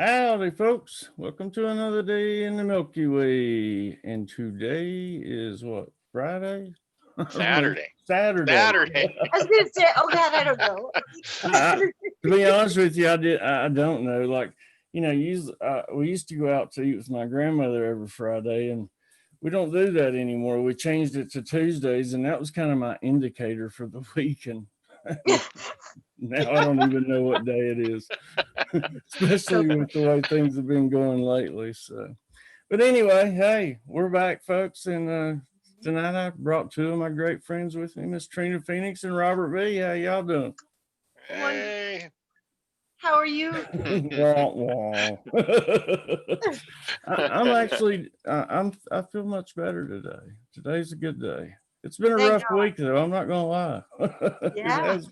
Howdy, folks. Welcome to another day in the Milky Way. And today is what? Friday? No, Saturday. Saturday. Saturday. I was gonna say, oh God, I don't know. To be honest with you, I don't know. Like, we used to go out to eat with my grandmother every Friday, and we don't do that anymore. We changed it to Tuesdays, and that was kind of my indicator for the week. And now I don't even know what day it is, So especially with the way things have been going lately. So, but anyway, hey, we're back, folks, and tonight I brought two of my great friends with me, Miss Trina Phoenix and Robert B. How y'all doing? wonderful. Hey. How are you? Wah, wah. I'm actually, I feel much better today. Today's a good day. It's been a Thank rough God. week, though. I'm not gonna lie. it Yeah. has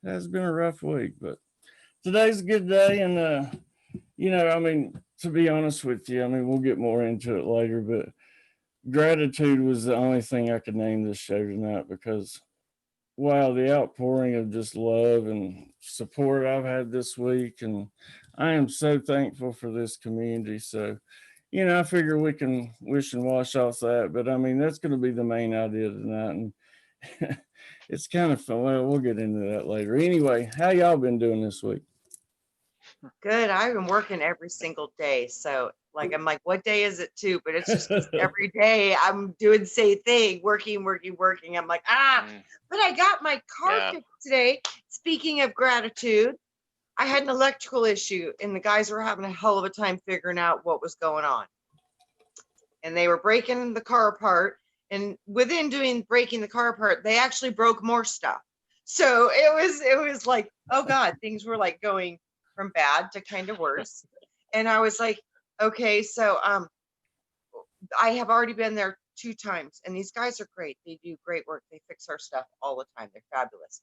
it has been a rough week, but today's a good day. And I mean, to be honest with you, I mean, we'll get more into it later, but gratitude was the only thing I could name this show tonight because wow, the outpouring of just love and support I've had this week, and I am so thankful for this community. So, I figure we can wish and wash off that, but I mean that's going to be the main idea tonight, and it's kind of fun. Well, we'll get into that later. Anyway, how y'all been doing this week? Good. I've been working every single day. So like I'm like, what day is it too? But it's just 'cause every day I'm doing the same thing, working, working, working. I'm like, Mm, but I got my car yeah. fixed today. Speaking of gratitude, I had an electrical issue and the guys were having a hell of a time figuring out what was going on. And they were breaking the car apart. And within doing breaking the car apart, they actually broke more stuff. So it was like, oh God, things were like going from bad to kind of worse. And I was like, okay, so I have already been there 2 times, and these guys are great. They do great work. They fix our stuff all the time. They're fabulous.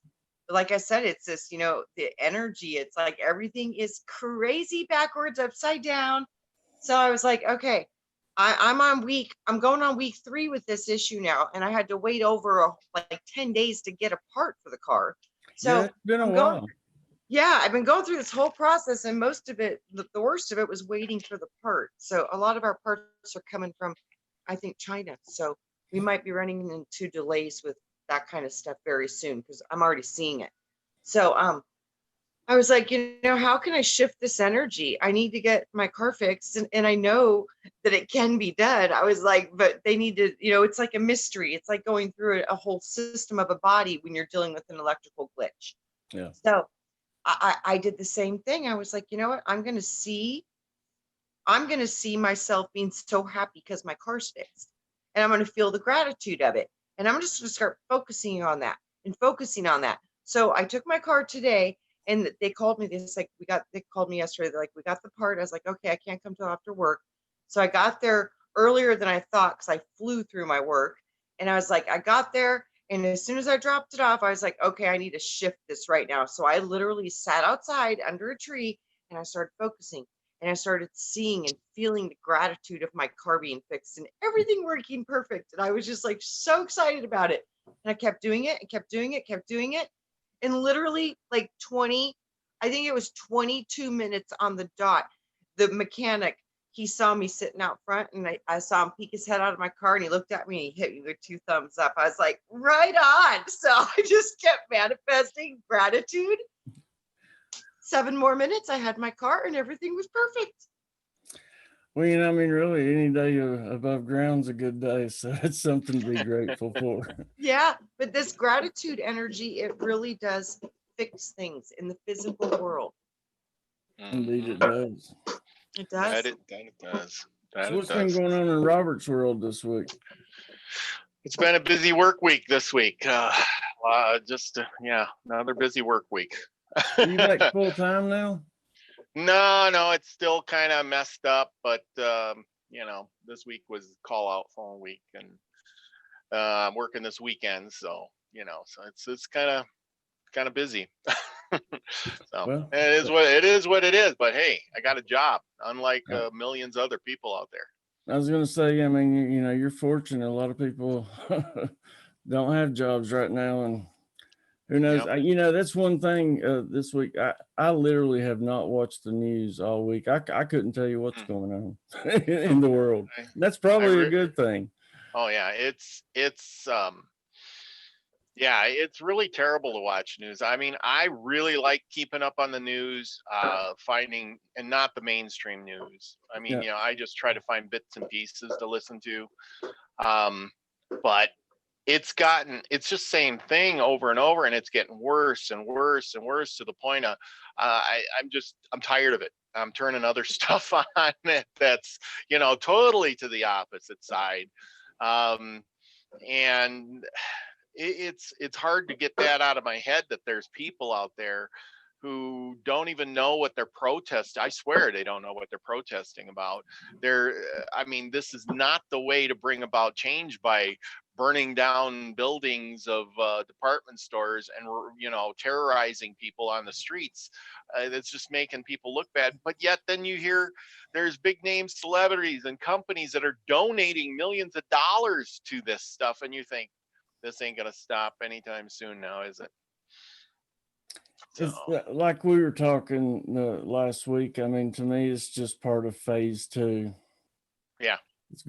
But like I said, it's this, the energy. It's like everything is crazy backwards, upside down. So I was like, okay, I'm going on week 3 with this issue now, and I had to wait over like 10 days to get a part for the car. Yeah, So it's been a I'm going, while. yeah, I've been going through this whole process, and most of it, the worst of it was waiting for the part. So a lot of our parts are coming from, I think, China. So we might be running into delays with that kind of stuff very soon because I'm already seeing it. So I was like, how can I shift this energy? I need to get my car fixed. And I know that it can be done. I was like, but they need to, it's like a mystery. It's like going through a whole system of a body when you're dealing with an electrical glitch. Yeah. So I did the same thing. I was like, you know what? I'm going to see myself being so happy because my car's fixed. And I'm going to feel the gratitude of it. And I'm just going to start focusing on that and focusing on that. So I took my car today and they called me. They called me yesterday. They're like, we got the part. I was like, okay, I can't come till after work. So I got there earlier than I thought because I flew through my work. And I was like, I got there. And as soon as I dropped it off, I was like, okay, I need to shift this right now. So I literally sat outside under a tree and I started focusing. And I started seeing and feeling the gratitude of my car being fixed and everything working perfect. And I was just like so excited about it. And I kept doing it and kept doing it, kept doing it. And literally like I think it was 22 minutes on the dot. The mechanic, he saw me sitting out front and I saw him peek his head out of my car and he looked at me and he hit me with 2 thumbs up. I was like, right on. So I just kept manifesting gratitude. 7 more minutes, I had my car and everything was perfect. Well, I mean, really, any day above ground's a good day, so it's something to be grateful for. Yeah, but this gratitude energy, it really does fix things in the physical world. Indeed, it Mhm. does. It That does. it does. So, That it what's been does. going on in Robert's world this week? It's been a busy work week this week. Another busy work week. Are you back full time now? No, it's still kind of messed up, but this week was call out phone week, and I'm working this weekend, so so it's kind of busy. So Well, it is what it is. But hey, I got a job, unlike uh, millions of other people out there. I was going to say, I mean, you're fortunate. A lot of people don't have jobs right now, and Who knows? Yep. You know, that's one thing this week. I literally have not watched the news all week. I couldn't tell you what's going on in the world. That's probably a good thing. Oh yeah, yeah, it's really terrible to watch news. I mean, I really like keeping up on the news, finding, and not the mainstream news. I mean, Yeah. I just try to find bits and pieces to listen to. But it's just same thing over and over, and it's getting worse and worse and worse to the point of, I'm tired of it. I'm turning other stuff on that's, totally to the opposite side. And it's hard to get that out of my head, that there's people out there who don't even know what they're protesting. I swear they don't know what they're protesting about. I mean, this is not the way to bring about change, by burning down buildings of department stores and, terrorizing people on the streets. That's just making people look bad. But yet then you hear there's big name celebrities and companies that are donating millions of dollars to this stuff, and you think, this ain't gonna stop anytime soon now, is it? It's So, like we were talking last week. I mean, to me, it's just part of phase 2. yeah. It's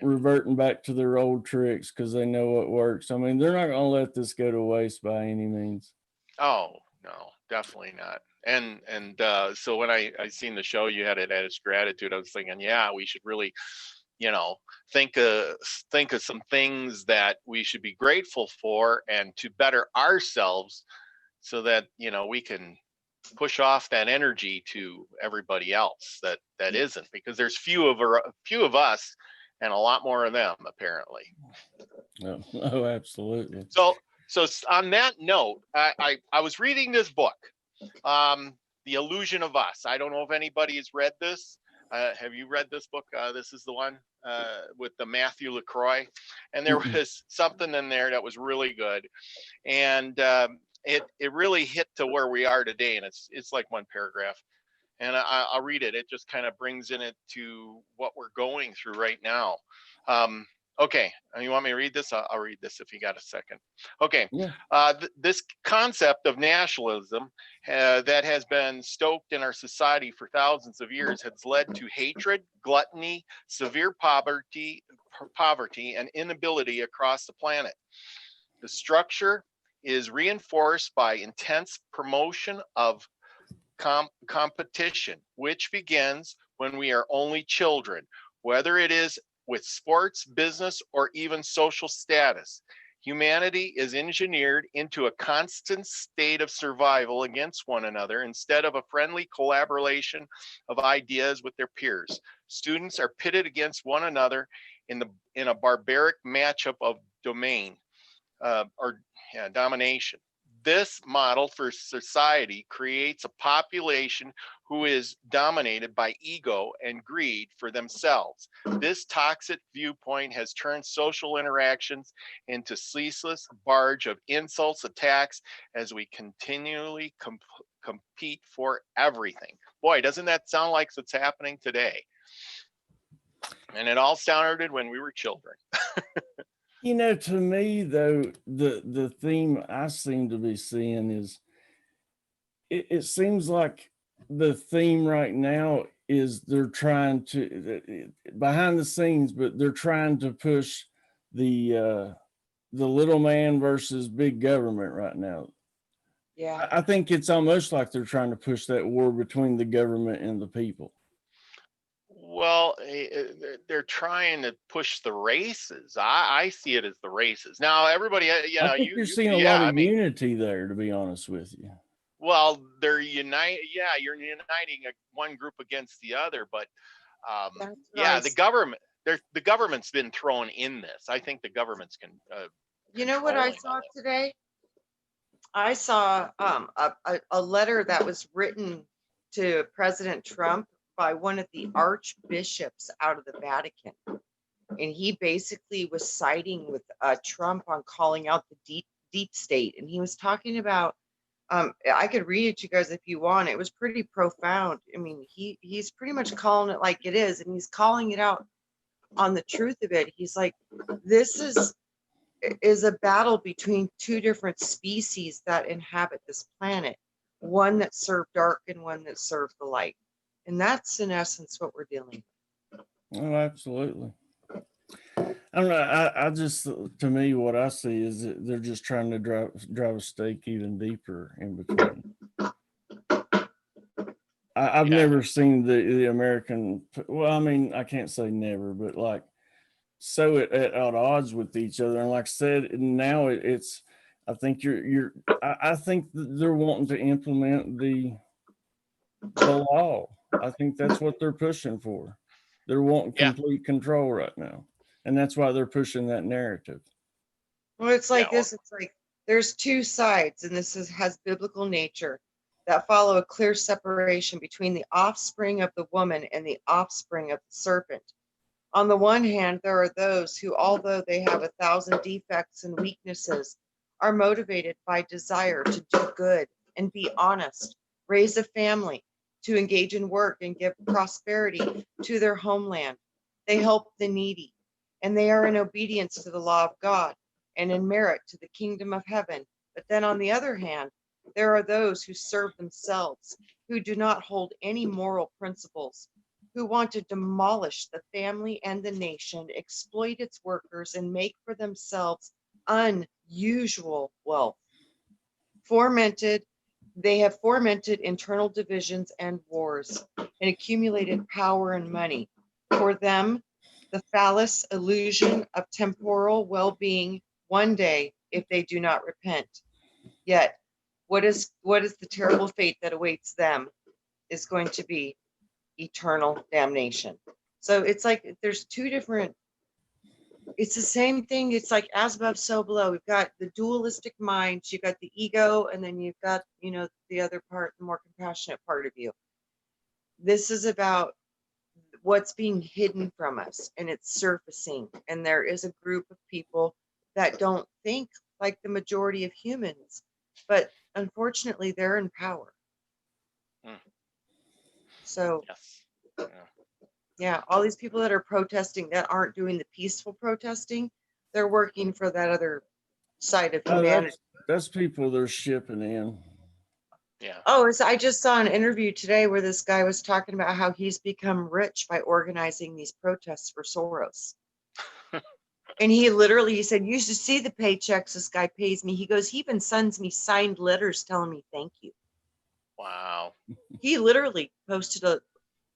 reverting back to their old tricks because they know what works. I mean, they're not going to let this go to waste by any means. Oh no, definitely not. And so when I seen the show you had it as gratitude, I was thinking, yeah, we should really, think of some things that we should be grateful for, and to better ourselves, so that we can push off that energy to everybody else that isn't, because there's few of us and a lot more of them, apparently. Oh, absolutely. So on that note, I was reading this book, The Illusion of Us. I don't know if anybody has read this. Have you read this book? This is the one with the Matthew LaCroix, and there was something in there that was really good, and it really hit to where we are today, and it's like one paragraph, and I'll read it. It just kind of brings in it to what we're going through right now. Okay, you want me to read this? I'll read this if you got a second. Okay, yeah. This concept of nationalism that has been stoked in our society for thousands of years has led to hatred, gluttony, severe poverty, and inability across the planet. The structure is reinforced by intense promotion of competition, which begins when we are only children, whether it is with sports, business, or even social status. Humanity is engineered into a constant state of survival against one another instead of a friendly collaboration of ideas with their peers. Students are pitted against one another in a barbaric matchup of domination. This model for society creates a population who is dominated by ego and greed for themselves. This toxic viewpoint has turned social interactions into ceaseless barrage of insults, attacks, as we continually compete for everything. Boy, doesn't that sound like what's happening today? And it all started when we were children. To me, though, the theme I seem to be seeing is, it seems like the theme right now is they're trying to, behind the scenes, but they're trying to push the little man versus big government right now. Yeah. I think it's almost like they're trying to push that war between the government and the people. Well, they're trying to push the races. I see it as the races. Now, everybody, I think you're seeing a lot of unity there, to be honest with you. Well, they're unite. Yeah, you're uniting one group against the other, but the government's been thrown in this. I think the government's can. You know what I saw today? I saw a letter that was written to President Trump by one of the archbishops out of the Vatican. And he basically was siding with Trump on calling out the deep state. And he was talking about, I could read it to you guys if you want. It was pretty profound. I mean, he's pretty much calling it like it is. And he's calling it out on the truth of it. He's like, this is is a battle between two different species that inhabit this planet, one that served dark and one that served the light. And that's in essence what we're dealing with. Oh, absolutely. I don't know. I just, to me, what I see is that they're just trying to drive a stake even deeper in between. I've never seen the American. Well, I mean, I can't say never, but like so at odds with each other. And like I said, now it's. I think I think they're wanting to implement the law. I think that's what they're pushing for. They're wanting complete control right now, and that's why they're pushing that narrative. Well, it's like this. It's like there's two sides, and has biblical nature that follow a clear separation between the offspring of the woman and the offspring of the serpent. On the one hand, there are those who, although they have 1,000 defects and weaknesses, are motivated by desire to do good and be honest, raise a family, to engage in work and give prosperity to their homeland. They help the needy, and they are in obedience to the law of God and in merit to the kingdom of heaven. But then on the other hand, there are those who serve themselves, who do not hold any moral principles, who want to demolish the family and the nation, exploit its workers, and make for themselves unusual wealth. They have fomented internal divisions and wars and accumulated power and money. For them, the false illusion of temporal well-being one day, if they do not repent. Yet, what is the terrible fate that awaits them is going to be eternal damnation. So it's like there's two different, it's the same thing. It's like as above, so below. We've got the dualistic minds, you've got the ego, and then you've got, the other part, the more compassionate part of you. This is about what's being hidden from us, and it's surfacing. And there is a group of people that don't think like the majority of humans, but unfortunately they're in power. So yeah, all these people that are protesting that aren't doing the peaceful protesting, they're working for that other side of humanity. That's people they're shipping in. Yeah. Oh, I just saw an interview today where this guy was talking about how he's become rich by organizing these protests for Soros. And he said, you should see the paychecks this guy pays me. He goes, he even sends me signed letters telling me thank you. Wow. He literally posted a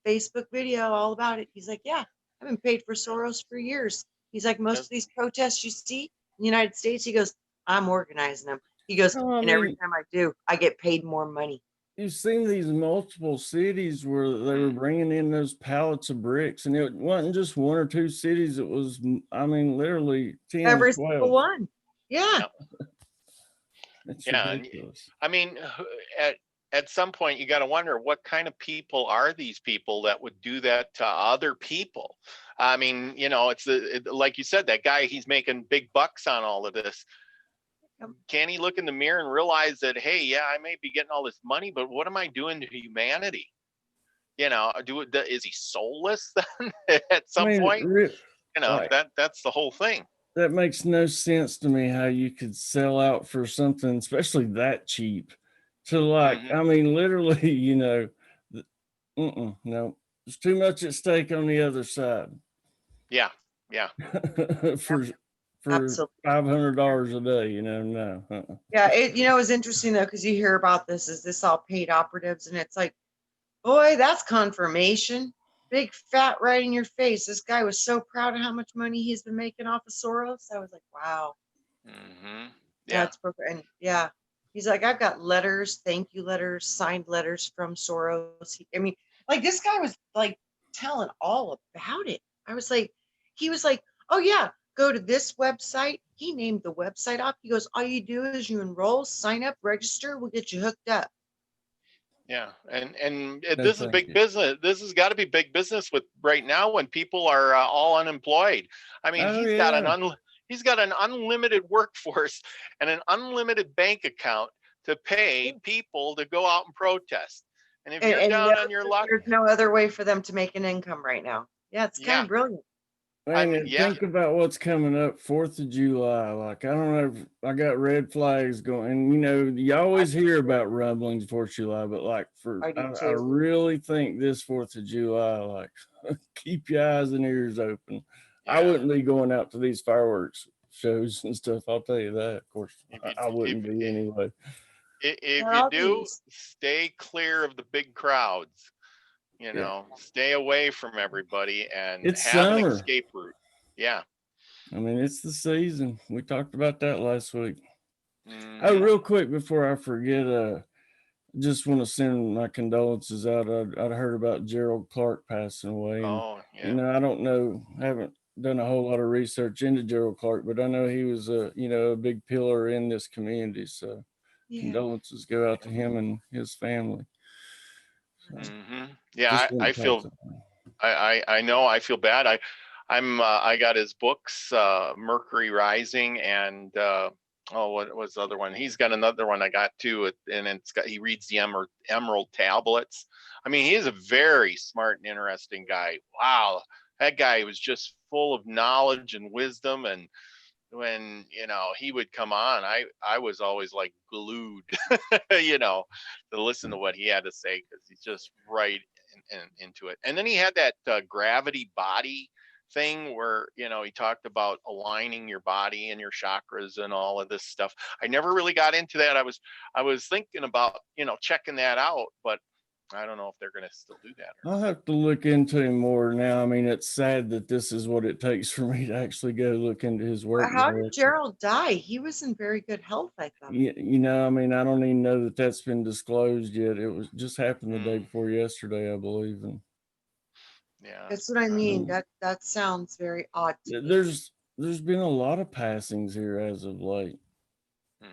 Facebook video all about it. He's like, yeah, I've been paid for Soros for years. He's like, most of these protests you see in the United States, he goes, I'm organizing them. He goes, and every time I do, I get paid more money. You've seen these multiple cities where they were bringing in those pallets of bricks, and it wasn't just one or two cities. It was, literally 10, every 12. single one. Yeah. It's ridiculous. I mean, at some point you got to wonder what kind of people are these people that would do that to other people. I mean, it's like you said, that guy, he's making big bucks on all of this. Can he look in the mirror and realize that, hey, yeah, I may be getting all this money, but what am I doing to humanity? Is he soulless then at some point? That's the whole thing. That makes no sense to me, how you could sell out for something, especially that cheap, to literally, no, there's too much at stake on the other side. Yeah. for $500 a day, no. Yeah, it was interesting though, because you hear about this, is this all paid operatives? And it's like, boy, that's confirmation. Big fat right in your face. This guy was so proud of how much money he's been making off of Soros. I was like, wow. Mm-hmm. Yeah, it's perfect. And yeah, he's like, I've got letters, thank you letters, signed letters from Soros. This guy was like telling all about it. I was like, he was like, oh yeah, go to this website. He named the website off. He goes, all you do is you enroll, sign up, register, we'll get you hooked up. Yeah, and this is big business. This has got to be big business with right now when people are all unemployed. I mean, he's got an unlimited workforce and an unlimited bank account to pay people to go out and protest. And if you're down on your luck, there's no other way for them to make an income right now. Yeah, it's kind of brilliant. Man, and yeah, think about what's coming up, 4th of July. Like, I don't know if I got red flags going. And, you always hear about rumblings 4th of July, but like I do I too. really think this 4th of July, like, keep your eyes and ears open. I yeah. wouldn't be going out to these fireworks shows and stuff. I'll tell you that. Of course, If you I wouldn't be if anyway. if There you are do, these. stay clear of the big crowds. Yeah. Stay away from everybody and It's have an summer. escape route. Yeah. I mean, it's the season. We talked about that last week. Oh, Hmm. real quick before I forget, just want to send my condolences out. I'd heard about Gerald Clark passing away, and Oh, yeah. I don't know, haven't done a whole lot of research into Gerald Clark, but I know he was a big pillar in this community. So Yeah. condolences go out to him and his family. So Hmm. Yeah, just I want to feel pass it on. I know I feel bad. I got his books, Mercury Rising, and what was the other one? He's got another one I got too, and he reads the Emerald Tablets. I mean, he is a very smart and interesting guy. Wow, that guy was just full of knowledge and wisdom, and when he would come on, I was always like glued, to listen to what he had to say, because he's just right into it. And then he had that gravity body thing where he talked about aligning your body and your chakras and all of this stuff. I never really got into that. I was thinking about checking that out, but I don't know if they're going to still do that or I'll not. have to look into him more now. I mean, it's sad that this is what it takes for me to actually go look into his work How more. did Gerald die? He was in very good health, I thought. I mean, I don't even know that that's been disclosed yet. It was just happened the day before yesterday, I believe. And Yeah. That's what I mean. That sounds very odd to me. there's been a lot of passings here as of late. Mm.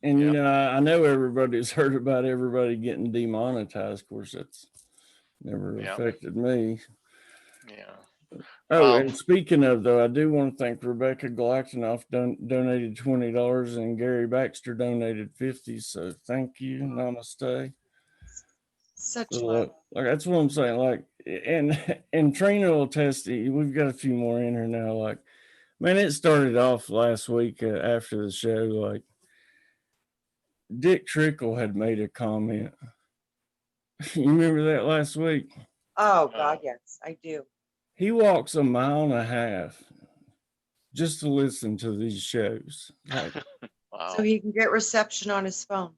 And Yep. I know everybody's heard about everybody getting demonetized. Of course, that's never Yep. affected me. Yeah. Oh, and speaking of, though, I do want to thank Rebecca Galactinoff donated $20 and Gary Baxter donated 50. So thank you. Namaste. Such So, love. like, that's what I'm saying. Like, and Trina will test it. We've got a few more in here now. Like, man, it started off last week after the show. Like, Dick Trickle had made a comment. You remember that last week? Oh God, yes, I do. He walks a mile and a half just to listen to these shows. Like, Wow. So he can get reception on his phone.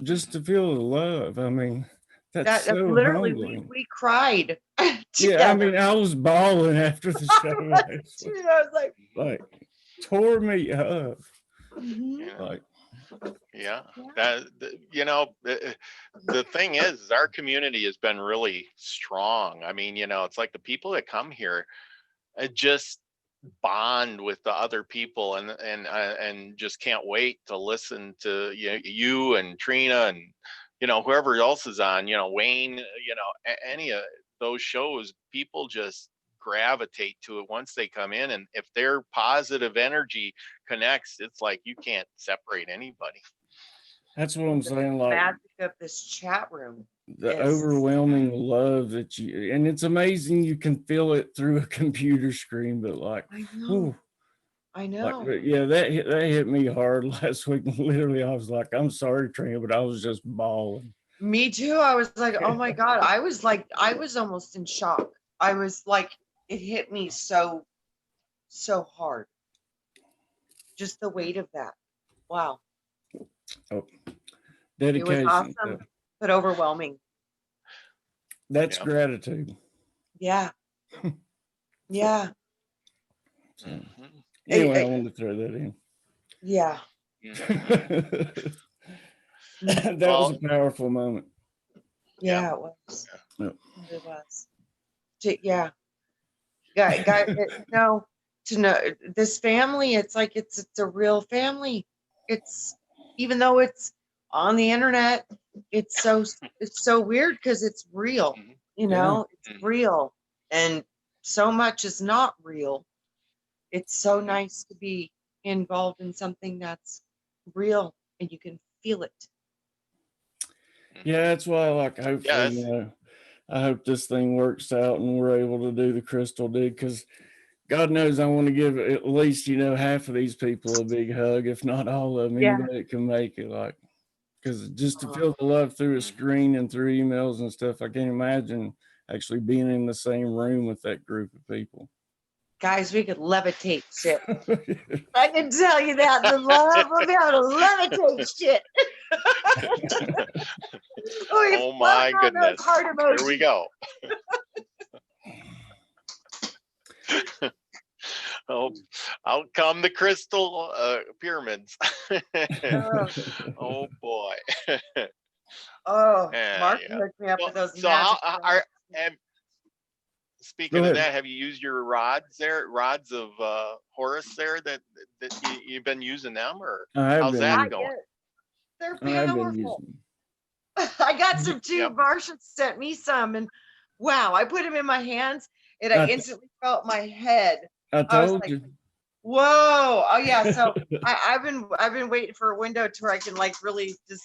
just to feel the love. I mean, that's That so literally humbling. we cried Yeah, I together. mean, I was bawling after the show last week. I was Like, tore me up. like, Like, Yeah, that the thing is our community has been really strong. I mean, it's like the people that come here just bond with the other people, and just can't wait to listen to you and Trina and whoever else is on, Wayne, any of those shows. People just gravitate to it once they come in, and if their positive energy connects, it's like you can't separate anybody. that's what I'm saying. Like, magic of this chat room. the is- overwhelming love that and it's amazing you can feel it through a computer screen, but like, I know. whew, I like, know. but yeah, that hit me hard last week. Literally, I was like, I'm sorry, Trina, but I was just bawling. Me too. I was like, oh my God. I was almost in shock. I was like, it hit me so hard. Just the weight of that. Wow. Oh, It dedication. was awesome, but overwhelming. That's Yeah. gratitude. Yeah. Yeah. So, Mhm. anyway, I wanted to throw that in. Yeah. Mhm. That was a powerful moment. Yeah, it was. Yep. It was. Yeah. Guy, to know this family, it's like it's a real family. It's, even though it's on the internet, it's so weird because it's real. Mhm. It's real, and so much is not real. It's so nice to be involved in something that's real and you can feel it. Yeah, that's why, like, hopefully, Yes. I hope this thing works out and we're able to do the crystal dig, because God knows I want to give at least, half of these people a big hug, if not all of them, Yeah. anybody that can make it. Like, because just to Oh. feel the love through a Mhm. screen and through emails and stuff, I can't imagine actually being in the same room with that group of people. Guys, we could levitate shit. I can tell you that. The love of how to levitate shit. Oh my goodness. Here we go. Oh, out come the crystal pyramids. Oh boy. Oh, Yeah, Mark yeah. hooked me up with those So magic. and speaking Go of ahead. that, have you used your rods of Horus there that you've been using them, or I have how's been that Not going? yet. They're I have been powerful. using. I got some too. Yep. Marcia sent me some, and wow, I put them in my hands, and I I- instantly felt my head. I I was told like, you. whoa. Oh yeah. So I've been waiting for a window to where I can like really just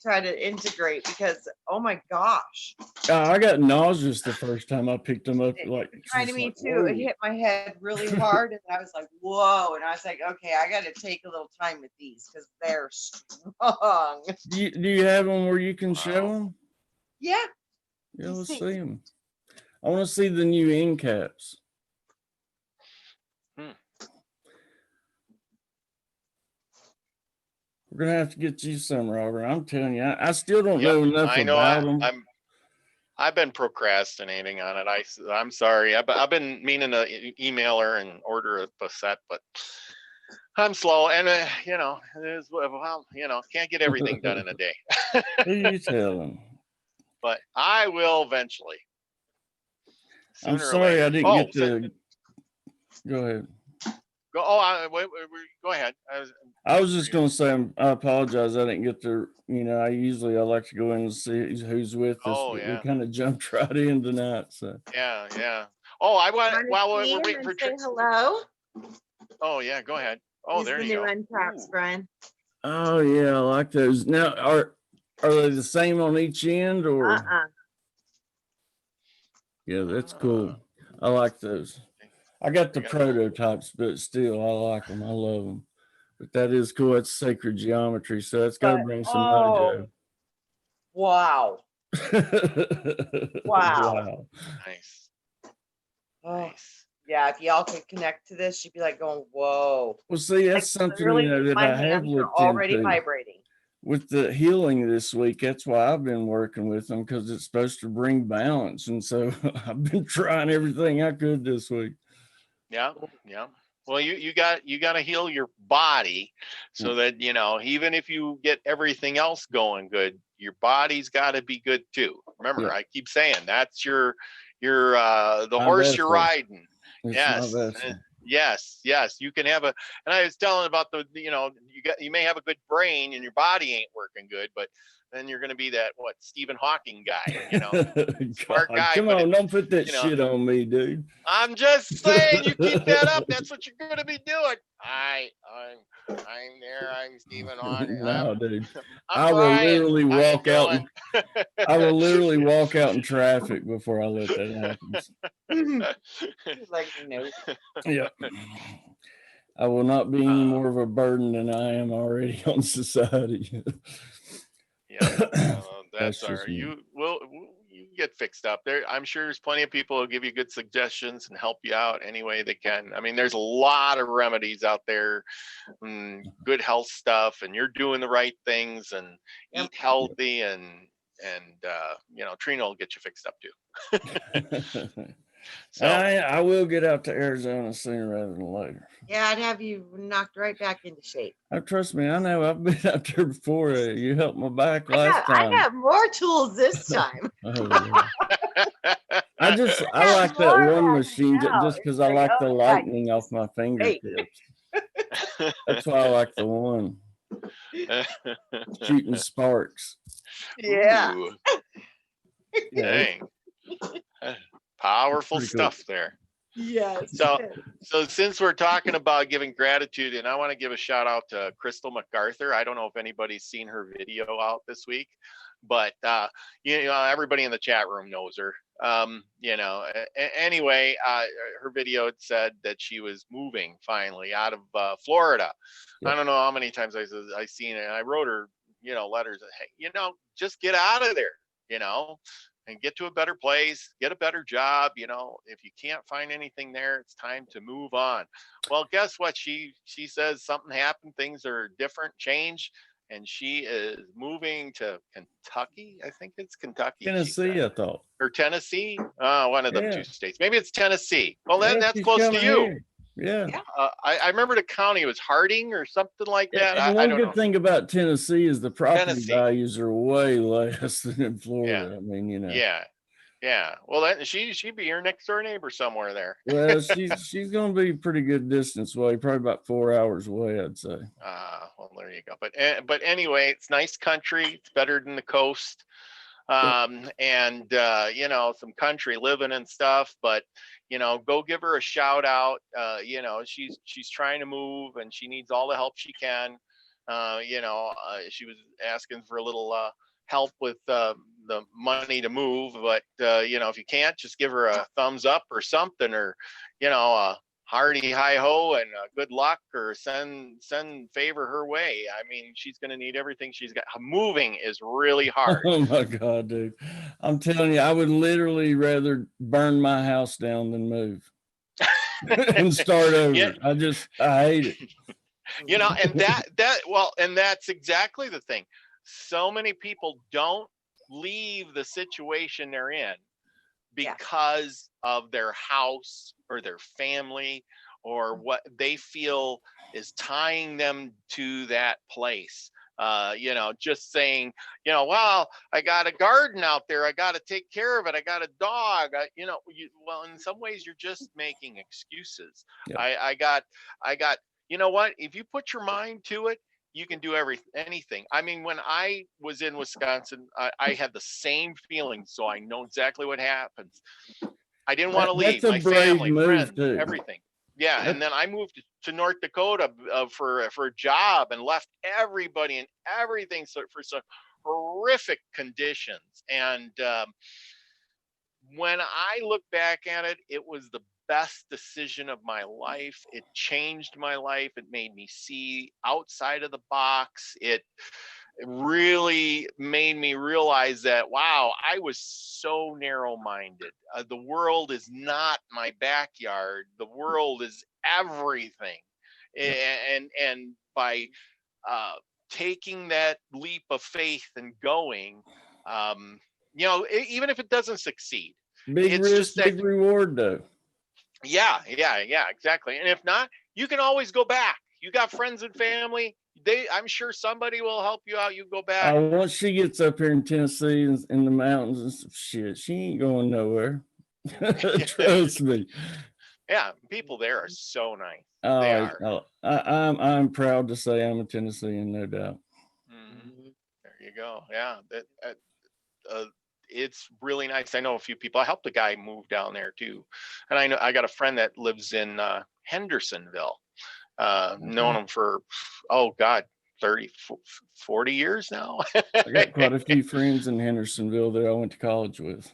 try to integrate, because oh my gosh. I got nauseous the first time I picked them up. Like, Kind just of me like, too. It whoa. hit my head really hard, and I was like, "Whoa!" And I was like, "Okay, I got to take a little time with these because they're strong." Do you have them where you can show Wow. them? Yeah. Yeah, let's These see them. I want to see the new end caps. We're gonna have to get you some, Robert. I'm telling you, I still don't know enough I know. about them. I've been procrastinating on it. I'm sorry. I've been meaning to email her and order a set, but I'm slow, and it is, well, can't get everything done in a day. Who you telling? But I will eventually. I'm Sooner or sorry later. I didn't get to. Go ahead. Go ahead. I was just gonna say I apologize. I didn't get to. I like to go in and see who's with us, Oh, but yeah. we kind of jumped right in tonight. So Yeah. Oh, I want. Wanna While see we're him waiting and for say Trina. hello. Oh yeah, go ahead. Oh, He's there the you new go. uncaps, Ooh. Brian. oh yeah, I like those. Now are they the same on each end or? Yeah, that's cool. I like those. I got the We got- prototypes, but still, I like them. I love them. But that is cool. It's sacred geometry, so it's got to But, bring some oh, wow. mojo. Wow. Nice. Oh, Nice. yeah. If y'all could connect to this, you'd be like going, "Whoa!" Well, see, that's Like, something literally, that my I have hands are looked already into vibrating. with the healing this week. That's why I've been working with them, because it's supposed to bring balance, and so I've been trying everything I could this week. Yeah. Well, you got to heal your body so that even if you get everything else going good, your body's got to be good too. Remember, Yeah. I keep saying that's your the My horse vessel. you're riding. It's Yes. my vessel. Yes. You can have and I was telling about you may have a good brain and your body ain't working good, but then you're going to be that Stephen Hawking guy, smart God, guy. come but on, don't put that shit on me, dude. I'm just saying, you keep that up. That's what you're going to be doing. I'm there. I'm Stephen Hawking. No, dude. I'm I will Brian. literally How you walk out. doing? I will literally walk out in traffic before I let that happen. Like, no. Yeah. I will not be any more of a burden than I am already on society. Yeah, That's that's all just right. me. You get fixed up there. I'm sure there's plenty of people who give you good suggestions and help you out any way they can. I mean, there's a lot of remedies out there, good health stuff, and you're doing the right things and eat healthy and Trina will get you fixed up too. So I will get out to Arizona sooner rather than later. Yeah, I'd have you knocked right back into shape. Trust me, I know. I've been out there before. You helped my back last time. I got more tools this time. Oh, I like that one machine just because I like the lightning off my fingertips. That's why I like the one. Shooting sparks. Yeah. Ooh. Dang. Powerful stuff there. Yes. So since we're talking about giving gratitude, and I want to give a shout out to Crystal MacArthur. I don't know if anybody's seen her video out this week. but everybody in the chat room knows her. Anyway, her video had said that she was moving finally out of Florida. Yep. I don't know how many times I seen it. I wrote her, letters. Hey, just get out of there, and get to a better place, get a better job. If you can't find anything there, it's time to move on. Well, guess what? She says something happened. Things are different, change. And she is moving to Kentucky. I think it's Kentucky. Tennessee, I thought. Or Tennessee. One of them two states. Maybe it's Tennessee. Well, then Yeah, that's she's close to coming you. here. Yeah. I remember the county was Harding or something like that. And I one don't good know. thing about Tennessee is the property Tennessee. values are way less than in Florida. Yeah. I mean, Yeah. Well, she'd be your next door neighbor somewhere there. Well, she's going to be pretty good distance away, probably about 4 hours away, I'd say. Well, there you go. But anyway, it's nice country. It's better than the coast. And some country living and stuff, but go give her a shout out. She's trying to move and she needs all the help she can. She was asking for a little help with the money to move, but if you can't, just give her a thumbs up or something, or hearty hi ho and good luck, or send favor her way. I mean, she's going to need everything she's got. Moving is really hard. Oh my God, dude. I'm telling you, I would literally rather burn my house down than move and start over. Yeah. I hate it. And that's exactly the thing. So many people don't leave the situation they're in because of their house or their family or what they feel is tying them to that place. Just saying, well, I got a garden out there. I got to take care of it. I got a dog. Well, in some ways you're just making excuses. Yep. I got, what, if you put your mind to it, you can do anything. I mean, when I was in Wisconsin, I had the same feeling. So I know exactly what happens. I didn't want to leave my family, friends, everything. Yeah. And then I moved to North Dakota for a job and left everybody and everything for some horrific conditions. And when I look back at it, it was the best decision of my life. It changed my life. It made me see outside of the box. It really made me realize that, wow, I was so narrow-minded. The world is not my backyard. The world is everything. And by taking that leap of faith and going, even if it doesn't succeed, big risk, big reward, though. Yeah, exactly. And if not, you can always go back. You got friends and family. I'm sure somebody will help you out. You go back. Once she gets up here in Tennessee in the mountains and some shit, she ain't going nowhere. Trust me. Yeah, people there are so nice. Oh, they are. I'm proud to say I'm a Tennessean, no doubt. Mm-hmm. There you go. Yeah, it's really nice. I know a few people. I helped a guy move down there too, and I got a friend that lives in Hendersonville. Known him for 30, 40 years now. I got quite a few friends in Hendersonville that I went to college with.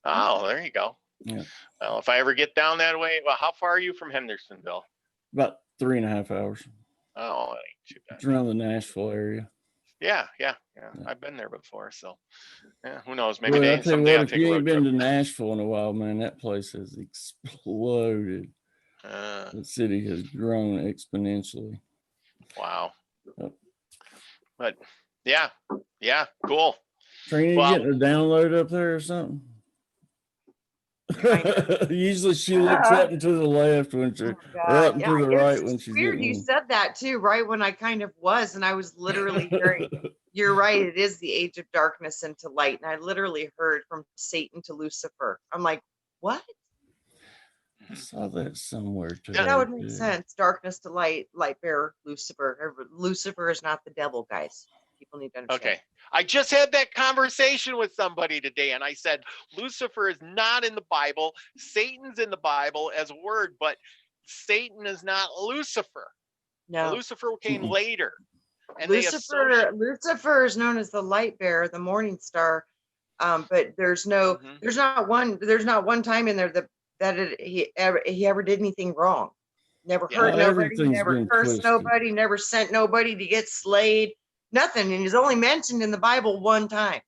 Oh, there you go. Yeah. Well, if I ever get down that way, well, how far are you from Hendersonville? About 3.5 hours. Oh, that ain't too bad. It's around the Nashville area. Yeah. I've been there before, so yeah, who knows? Maybe someday I'll take a road trip. If you ain't been to Nashville in a while, man, that place has exploded. The city has grown exponentially. Wow. But yeah, cool. Trina, you getting a download up there or something? Usually she looks up and to the left when she, or up and to the right when she's weird. You said that too, right when I kind of was, and I was literally hearing. You're right. It is the age of darkness into light, and I literally heard from Satan to Lucifer. I'm like, what? I saw that somewhere too. That would make sense. Darkness to light, light bearer, Lucifer. Lucifer is not the devil, guys. People need to understand. Okay. I just had that conversation with somebody today, and I said, Lucifer is not in the Bible. Satan's in the Bible as a word, but Satan is not Lucifer. No. Lucifer came later. And they associate. Lucifer is known as the light bearer, the morning star. But there's Mhm. not one time in there he ever did anything wrong. Never Yeah. hurt Oh, nobody, everything's never been cursed twisted. nobody, never sent nobody to get slayed, nothing. And he's only mentioned in the Bible one time.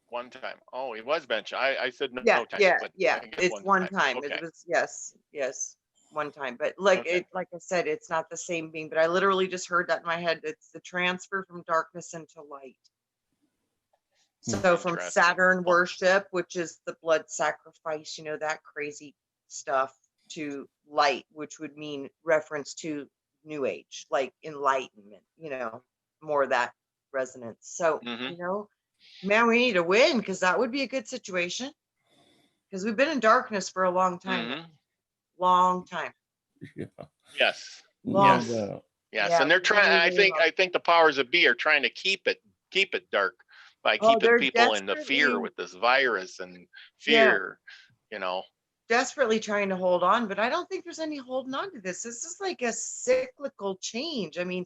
One time. Oh, he was mentioned. I said no, Yeah, no time, yeah, but yeah. I guess It's one time. time. It Okay. was yes, one time. But Okay. like I said, it's not the same being. But I literally just heard that in my head. It's the transfer from darkness into light. So from Interesting. Saturn Well, worship, which is the blood sacrifice, that crazy stuff, to light, which would mean reference to New Age, like enlightenment, more of that resonance. So, mhm. man, we need to win, because that would be a good situation. Because we've been in darkness for a long time now. Mhm. Long time. Yeah, Yes. no Long. Yes. doubt. Yes. Yeah. And they're trying. Really, really long. I think the powers that be are trying to keep it dark by Oh, keeping they're people in the fear desperately, with this virus and yeah, fear. You know. desperately trying to hold on, but I don't think there's any holding on to this. This is like a cyclical change. I mean,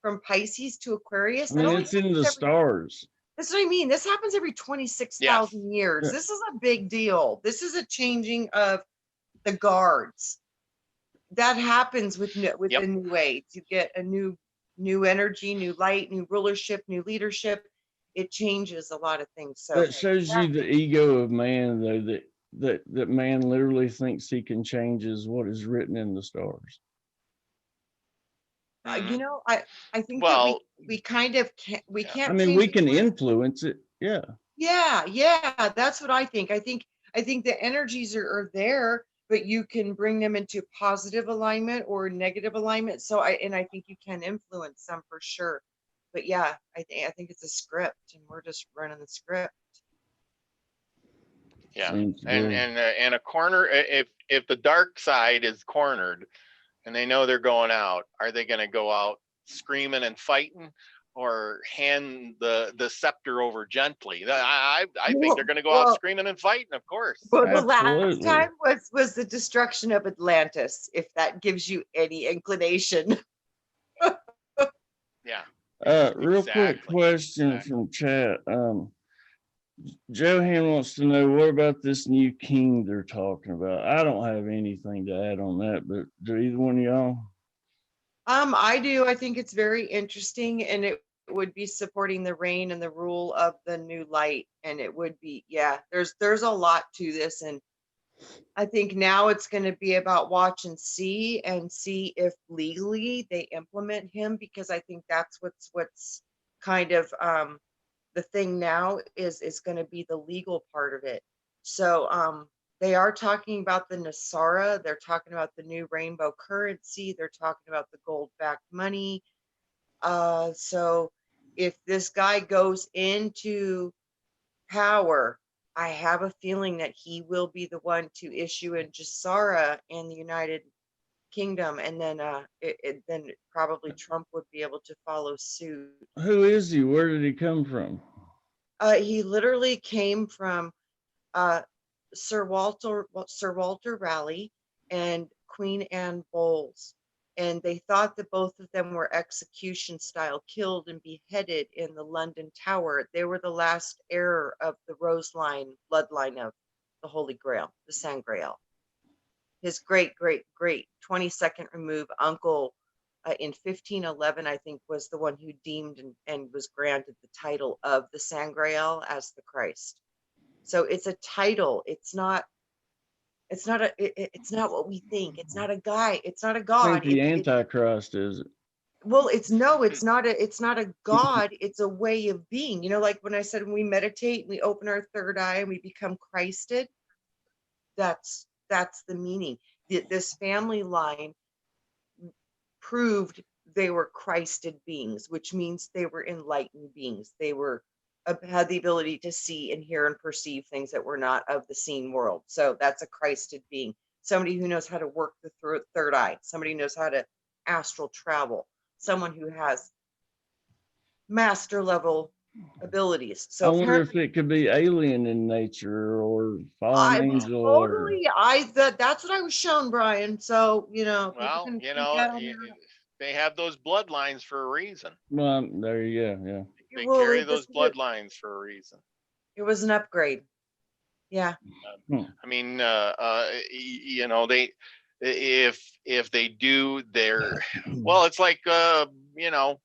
from Pisces to Aquarius, I that mean, only it's in happens the every, stars. that's what I mean. This happens every Yes. 26,000 years. Yeah. This is a big deal. This is a changing of the guards. That happens with Yep. the new age. You get a new energy, new light, new rulership, new leadership. It changes a lot of things. So That shows you the ego of man, though, that man literally thinks he can change what is written in the stars. Mhm. I think that Well, we kind of can't, we yeah. I can't mean, change we it. can influence it. Yeah. Yeah, that's what I think. I think the energies are there, but you can bring them into positive alignment or negative alignment. So I think you can influence them for sure. But yeah, I think it's a script, and we're just running the script. Yeah. Seems to And be. and a corner. If the dark side is cornered, and they know they're going out, are they going to go out screaming and fighting, or hand the scepter over gently? I think they're going to go out Well, screaming and fighting, of course. the last Absolutely. time was the destruction of Atlantis, if that gives you any inclination. Yeah. Real quick Exactly. question Exactly. from chat. Johan wants to know, what about this new king they're talking about? I don't have anything to add on that, but do either one of y'all? I do. I think it's very interesting, and it would be supporting the reign and the rule of the new light. And it would be, yeah, there's a lot to this. And I think now it's going to be about watch and see if legally they implement him, because I think that's what's kind of the thing now is going to be the legal part of it. So they are talking about the Nasara, they're talking about the new rainbow currency, they're talking about the gold backed money. So if this guy goes into power, I have a feeling that he will be the one to issue in Jasara in the United Kingdom, and then then probably Trump would be able to follow suit. Who is he? Where did he come from? He literally came from uh, Sir Walter Raleigh and Queen Anne Bowles, and they thought that both of them were execution style, killed and beheaded in the London Tower. They were the last heir of the Rose line bloodline of the Holy Grail, the Sangreal. His great 22nd removed uncle in 1511, I think, was the one who deemed and was granted the title of the Sangreal as the Christ. So it's a title. It's not what we think. It's not a guy. It's not a I god. think the Antichrist is it. Well, it's not a god. It's a way of being. Like when I said, when we meditate, we open our third eye and we become Christed. That's the meaning. This family line proved they were Christed beings, which means they were enlightened beings. They had the ability to see and hear and perceive things that were not of the seen world. So that's a Christed being, somebody who knows how to work the third eye, somebody who knows how to astral travel, someone who has master level abilities. I So wonder apparently, if it could be alien in nature or fallen I Well, angel or totally, that's what I was shown, Brian. So, people well, can you think know, that on their own. they have those bloodlines for a reason. Well, there you go. Yeah. They Well, carry it those was bloodlines for a reason. it was an upgrade. Yeah. I mean, you know, if they do their, well, it's like you know,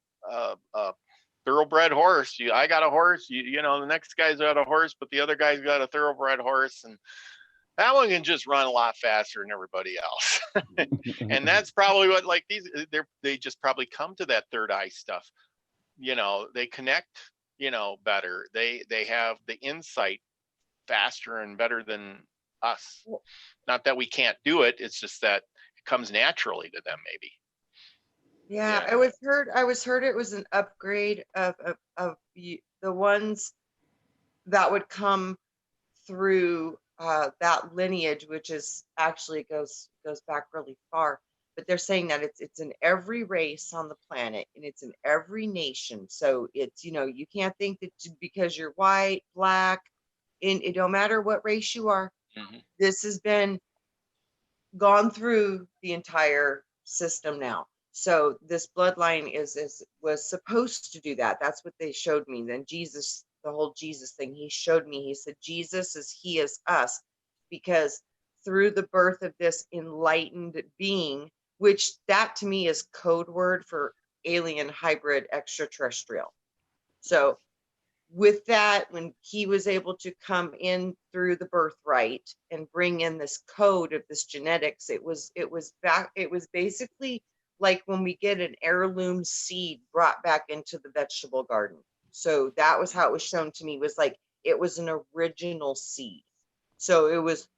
thoroughbred horse. I got a horse. You know, the next guy's got a horse, but the other guy's got a thoroughbred horse, and that one can just run a lot faster than everybody else. And that's probably what, like, they just probably come to that third eye stuff. You know, they connect, you know, better. They have the insight faster and better than us. Not that we can't do it, it's just that it comes naturally to them, maybe. Yeah, Yeah. I was heard it was an upgrade of the ones that would come through that lineage, which is actually goes back really far. But they're saying that it's in every race on the planet and it's in every nation. So it's, you know, you can't think that because you're white, black, it don't matter what race you are. Mhm. This has been gone through the entire system now. So this bloodline was supposed to do that. That's what they showed me. Then Jesus, the whole Jesus thing, he showed me. He said Jesus is he is us, because through the birth of this enlightened being, which that to me is code word for alien hybrid extraterrestrial. So with that, when he was able to come in through the birthright and bring in this code of this genetics, it was basically like when we get an heirloom seed brought back into the vegetable garden. So that was how it was shown to me, was like it was an original seed. So it was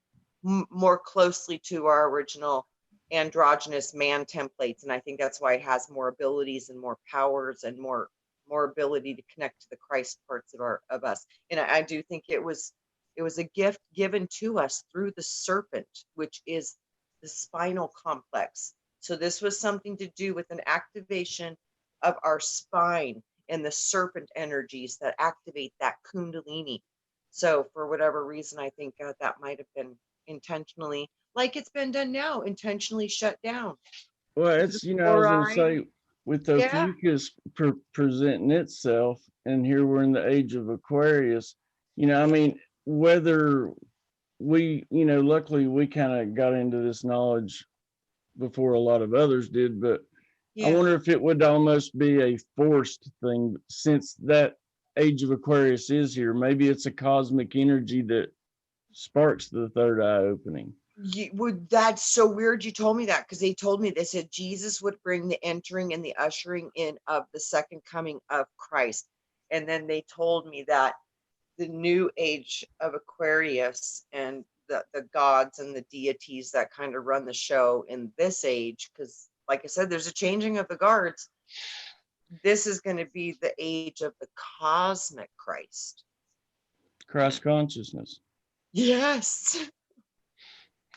more closely to our original androgynous man templates, and I think that's why it has more abilities and more powers and more ability to connect to the Christ parts of us. And I do think it was a gift given to us through the serpent, which is the spinal complex. So this was something to do with an activation of our spine and the serpent energies that activate that kundalini. So for whatever reason, I think that might have been intentionally, like it's been done now, intentionally shut down. Well, The it's, you know, I was going to fluoride, say, with the yeah. fucus presenting itself, and here we're in the age of Aquarius, you know, I mean, whether we, you know, luckily we kind of got into this knowledge before a lot of others did, but I Yeah. wonder if it would almost be a forced thing since that age of Aquarius is here. Maybe it's a cosmic energy that sparks the third eye opening. That's so weird you told me that, because they told me, they said Jesus would bring the entering and the ushering in of the second coming of Christ. And then they told me that the new age of Aquarius and the gods and the deities that kind of run the show in this age, because like I said, there's a changing of the guards. This is going to be the age of the cosmic Christ. Christ consciousness. Yes.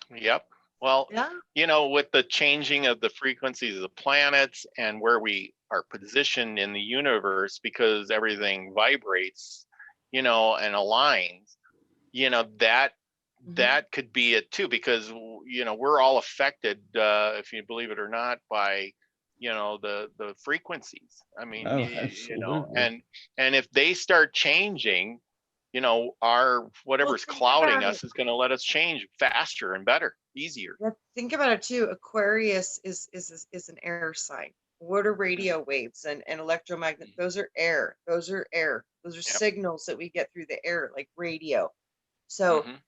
Yep. Well, Yeah. you know, with the changing of the frequencies of the planets and where we are positioned in the universe, because everything vibrates, you know, and aligns, you know, that could be it too, because, you know, we're all affected, if you believe it or not, by, you know, the frequencies. I mean, Oh, you know, absolutely. and if they start changing, you know, our whatever's think clouding about us is going to let us change faster and better, easier. Yeah, think about it too. Aquarius is an air sign. What are radio waves and electromagnet? Those are air. Those are air. Those are Yep. signals that we get through the air, like radio. So Mhm.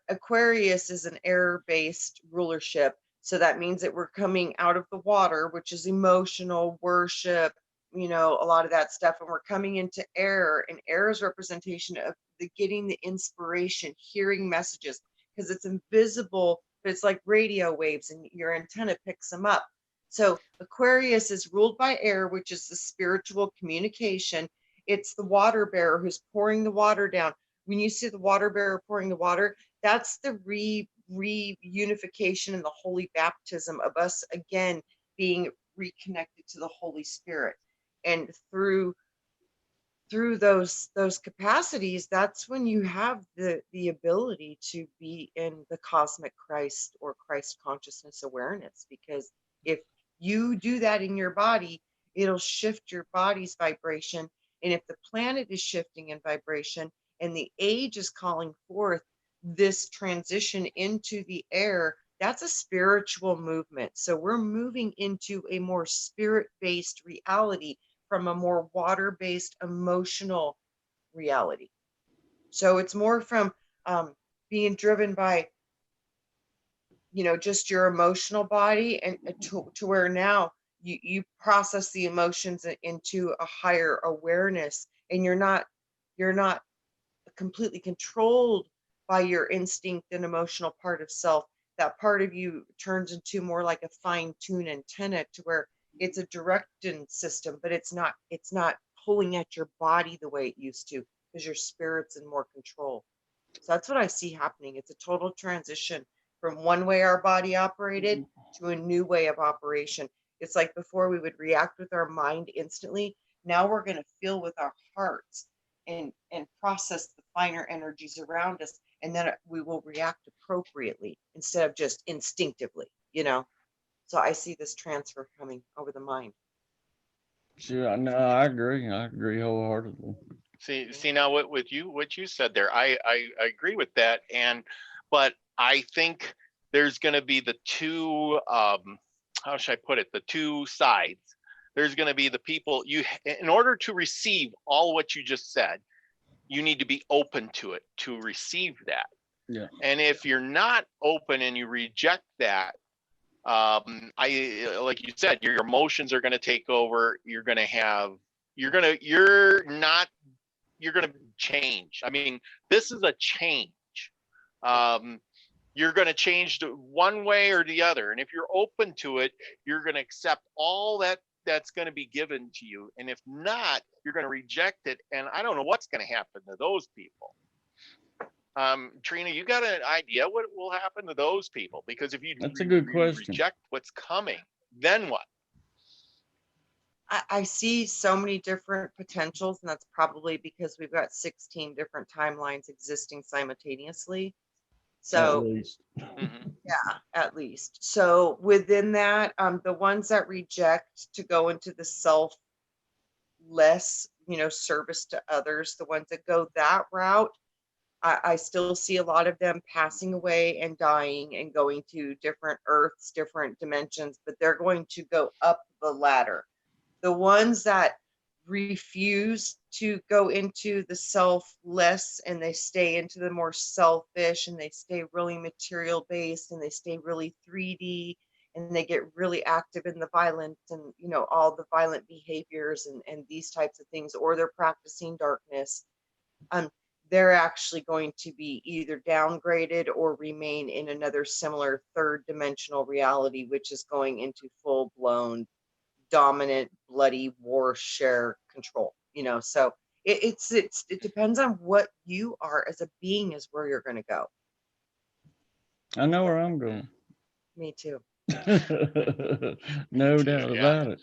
Aquarius is an air-based rulership. So that means that we're coming out of the water, which is emotional worship, you know, a lot of that stuff, and we're coming into air, and air is representation of the getting the inspiration, hearing messages, because it's invisible, but it's like radio waves and your antenna picks them up. So Aquarius is ruled by air, which is the spiritual communication. It's the water bearer who's pouring the water down. When you see the water bearer pouring the water, that's the reunification and the holy baptism of us again being reconnected to the Holy Spirit. And through those capacities, that's when you have the ability to be in the cosmic Christ or Christ consciousness awareness. Because if you do that in your body, it'll shift your body's vibration. And if the planet is shifting in vibration and the age is calling forth this transition into the air, that's a spiritual movement. So we're moving into a more spirit-based reality from a more water-based emotional reality. So it's more from being driven by, just your emotional body, and to where now you process the emotions into a higher awareness, and you're not completely controlled by your instinct and emotional part of self. That part of you turns into more like a fine-tuned antenna, to where it's a directing system, but it's not pulling at your body the way it used to, because your spirit's in more control. So that's what I see happening. It's a total transition from one way our body operated to a new way of operation. It's like before we would react with our mind instantly. Now we're going to feel with our hearts and process the finer energies around us, and then we will react appropriately instead of just instinctively. So I see this transfer coming over the mind. Sure, no, I agree. I agree wholeheartedly. See now what you said there, I agree with that, but I think there's going to be the two, how should I put it, the two sides. There's going to be the people, in order to receive all what you just said, you need to be open to it to receive that. Yeah. And if you're not open and you reject that, like you said, your emotions are going to take over. You're going to change. I mean, this is a change. You're going to change to one way or the other. And if you're open to it, you're going to accept all that's going to be given to you. And if not, you're going to reject it. And I don't know what's going to happen to those people. Trina, you got an idea what will happen to those people? Because if you That's a good question. reject what's coming, then what? I see so many different potentials, and that's probably because we've got 16 different timelines existing simultaneously. At So least. yeah, at least. So within that, the ones that reject to go into the selfless, service to others, the ones that go that route, I still see a lot of them passing away and dying and going to different earths, different dimensions, but they're going to go up the ladder. The ones that refuse to go into the selfless, and they stay into the more selfish, and they stay really material based, and they stay really 3D, and they get really active in the violence, and all the violent behaviors and these types of things, or they're practicing darkness, they're actually going to be either downgraded or remain in another similar third dimensional reality, which is going into full blown dominant bloody war share control. So it depends on what you are as a being, is where you're going to go. I know where I'm going. Me too. No doubt about it.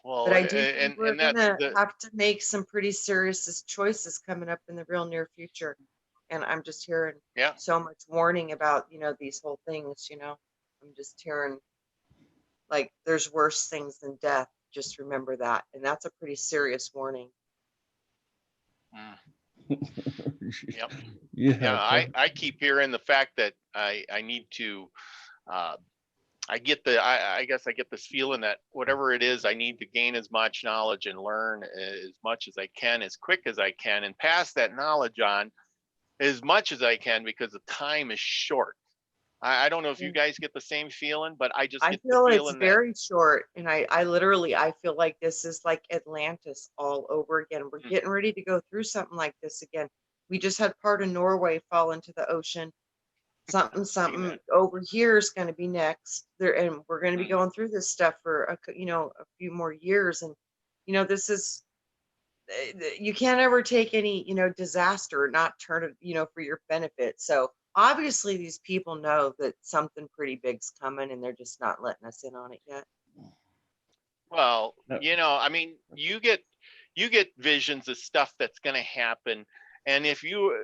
Well, but I do think we're and going to have to make some pretty serious choices coming up in the real near future, and I'm just hearing so much warning about these whole things. I'm just hearing like there's worse things than death. Just remember that. And that's a pretty serious warning. Yep. Yeah. I keep hearing the fact that I need to, I guess I get this feeling that whatever it is, I need to gain as much knowledge and learn as much as I can, as quick as I can, and pass that knowledge on as much as I can, because the time is short. I don't know if you guys get the same feeling, but I just get feel the it's feeling very short. And I literally, I feel like this is like Atlantis all over again. We're getting ready to go through something like this again. We just had part of Norway fall into the ocean. Something over here is going to be next there, and we're going to be going through this stuff for a few more years. And this is, you can't ever take any disaster or not turn it for your benefit. So obviously these people know that something pretty big's coming, and they're just not letting us in on it yet. Well, I mean, you get visions of stuff that's going to happen, and if you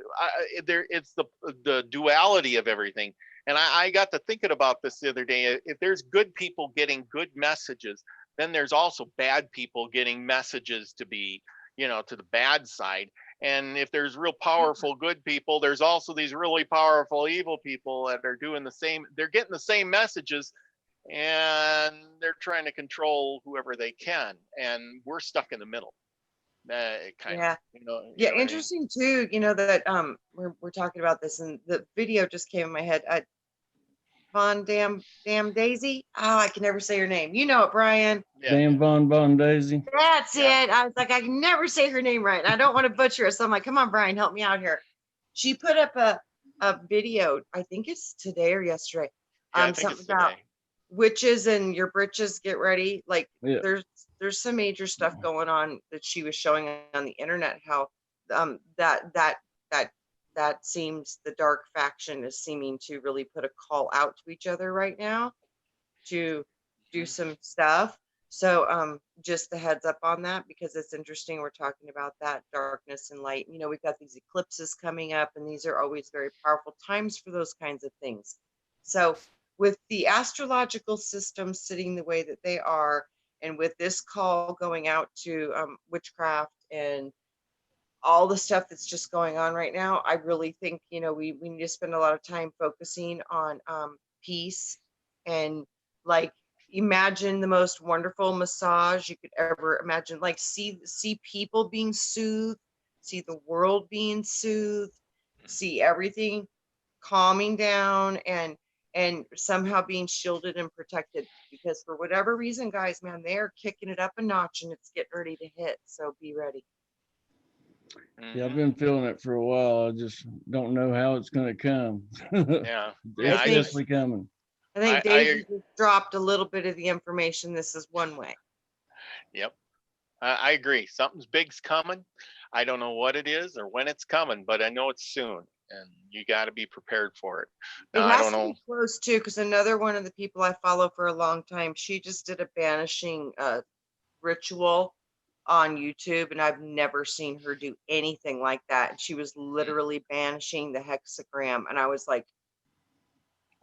it's the duality of everything. And I got to thinking about this the other day. If there's good people getting good messages, then there's also bad people getting messages to be, to the bad side. And if there's real powerful good people, there's also these really powerful evil people that are doing the same. They're getting the same messages, and they're trying to control whoever they can. And we're stuck in the middle. Kind Yeah. of, Yeah, what I mean? interesting too, that we're talking about this, and the video just came in my head. Von Damn Daisy. Oh, I can never say her name. You know it, Brian. Yeah, Dan Bon Daisy. That's Yeah. it. I was like, I can never say her name right. And I don't want to butcher it. So I'm like, come on, Brian, help me out here. She put up a video, I think it's today or yesterday. Yeah, I think Something it's about today. witches and your britches, get ready. Like Yeah. there's some major stuff going on that she was showing on the internet, how that seems the dark faction is seeming to really put a call out to each other right now to do some stuff. So just the heads up on that, because it's interesting. We're talking about that darkness and light. We've got these eclipses coming up, and these are always very powerful times for those kinds of things. So with the astrological system sitting the way that they are, and with this call going out to witchcraft and all the stuff that's just going on right now, I really think, we need to spend a lot of time focusing on peace, and like imagine the most wonderful massage you could ever imagine. Like see people being soothed, see the world being soothed, see everything calming down, and somehow being shielded and protected, because for whatever reason, guys, man, they're kicking it up a notch and it's getting ready to hit. So be ready. Yeah, I've been feeling it for a while. I just don't know how it's going to come. Yeah. It's I think- definitely coming. I think I- Daisy just dropped a little bit of the information. This is one way. Yep. I agree. Something's big's coming. I don't know what it is or when it's coming, but I know it's soon, and you got to be prepared for it. Now, It I has don't to know. be close too, because another one of the people I follow for a long time, she just did a banishing ritual on YouTube, and I've never seen her do anything like that. And she was literally banishing the hexagram, and I was like,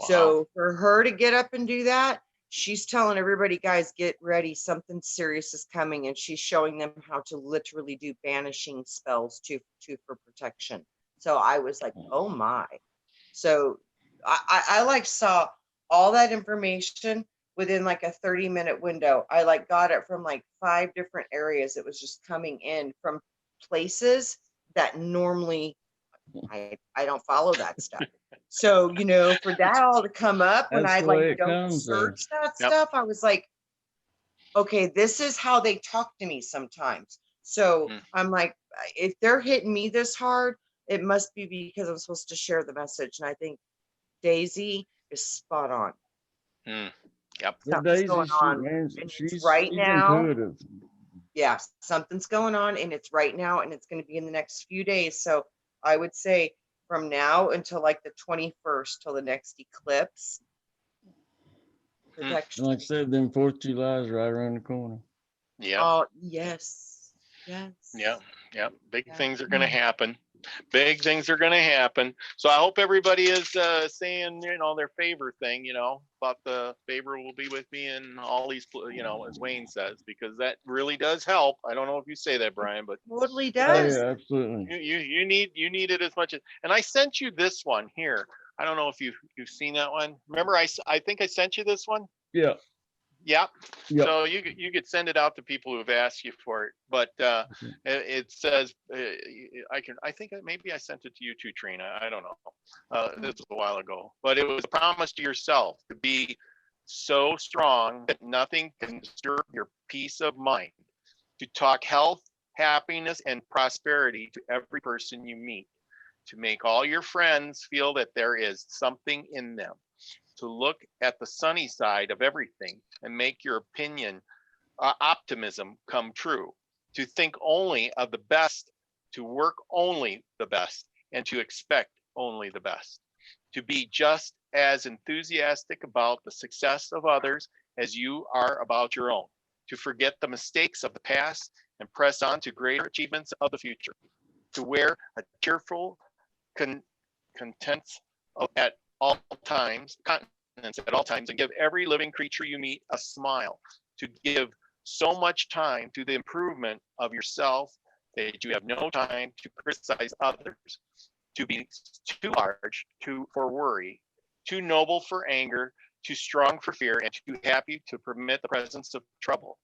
Wow. so for her to get up and do that, she's telling everybody, guys, get ready. Something serious is coming. And she's showing them how to literally do banishing spells for protection. So I was like, oh my. So I like saw all that information within like a 30-minute window. I like got it from like 5 different areas. It was just coming in from places that normally I don't follow that stuff. So, for that all to come up when That's I the way like it don't comes, though. search that Yep. stuff, I was like, okay, this is how they talk to me sometimes. So I'm like, if they're hitting me this hard, it must be because I'm supposed to share the message. And I think Daisy is spot on. Yep. But Something's Daisy, going on, and it's she's right now. intuitive. Yeah, something's going on, and it's right now, and it's going to be in the next few days. So I would say from now until like the 21st till the next eclipse, protection. And like I said, then 4th of July is right around the corner. Yeah. Oh, yes. Yeah. Yeah. Big things are going to happen. Big things are going to happen. So I hope everybody is saying, their favor thing, about the favor will be with me and all these, as Wayne says, because that really does help. I don't know if you say that, Brian, but Totally Oh, does. yeah, absolutely. you need it as much as, and I sent you this one here. I don't know if you've seen that one. Remember, I think I sent you this one. Yeah. Yep. Yep. So you could send it out to people who have asked you for it, but it says I think maybe I sent it to you too, Trina. I don't know. This was a while ago, but it was a promise to yourself to be so strong that nothing can disturb your peace of mind. To talk health, happiness, and prosperity to every person you meet. To make all your friends feel that there is something in them. To look at the sunny side of everything and make your optimism come true, to think only of the best, to work only the best, and to expect only the best, to be just as enthusiastic about the success of others as you are about your own, to forget the mistakes of the past and press on to greater achievements of the future, to wear a cheerful content at all times, continence at all times, and give every living creature you meet a smile. To give so much time to the improvement of yourself that you have no time to criticize others. To be too large for worry, too noble for anger, too strong for fear, and too happy to permit the presence of trouble.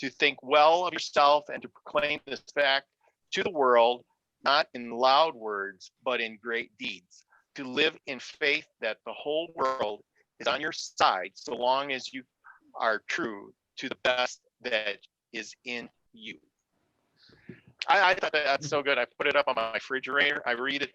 To think well of yourself and to proclaim this fact to the world, not in loud words, but in great deeds. To live in faith that the whole world is on your side so long as you are true to the best that is in you. I thought that's so good. I put it up on my refrigerator. I read it,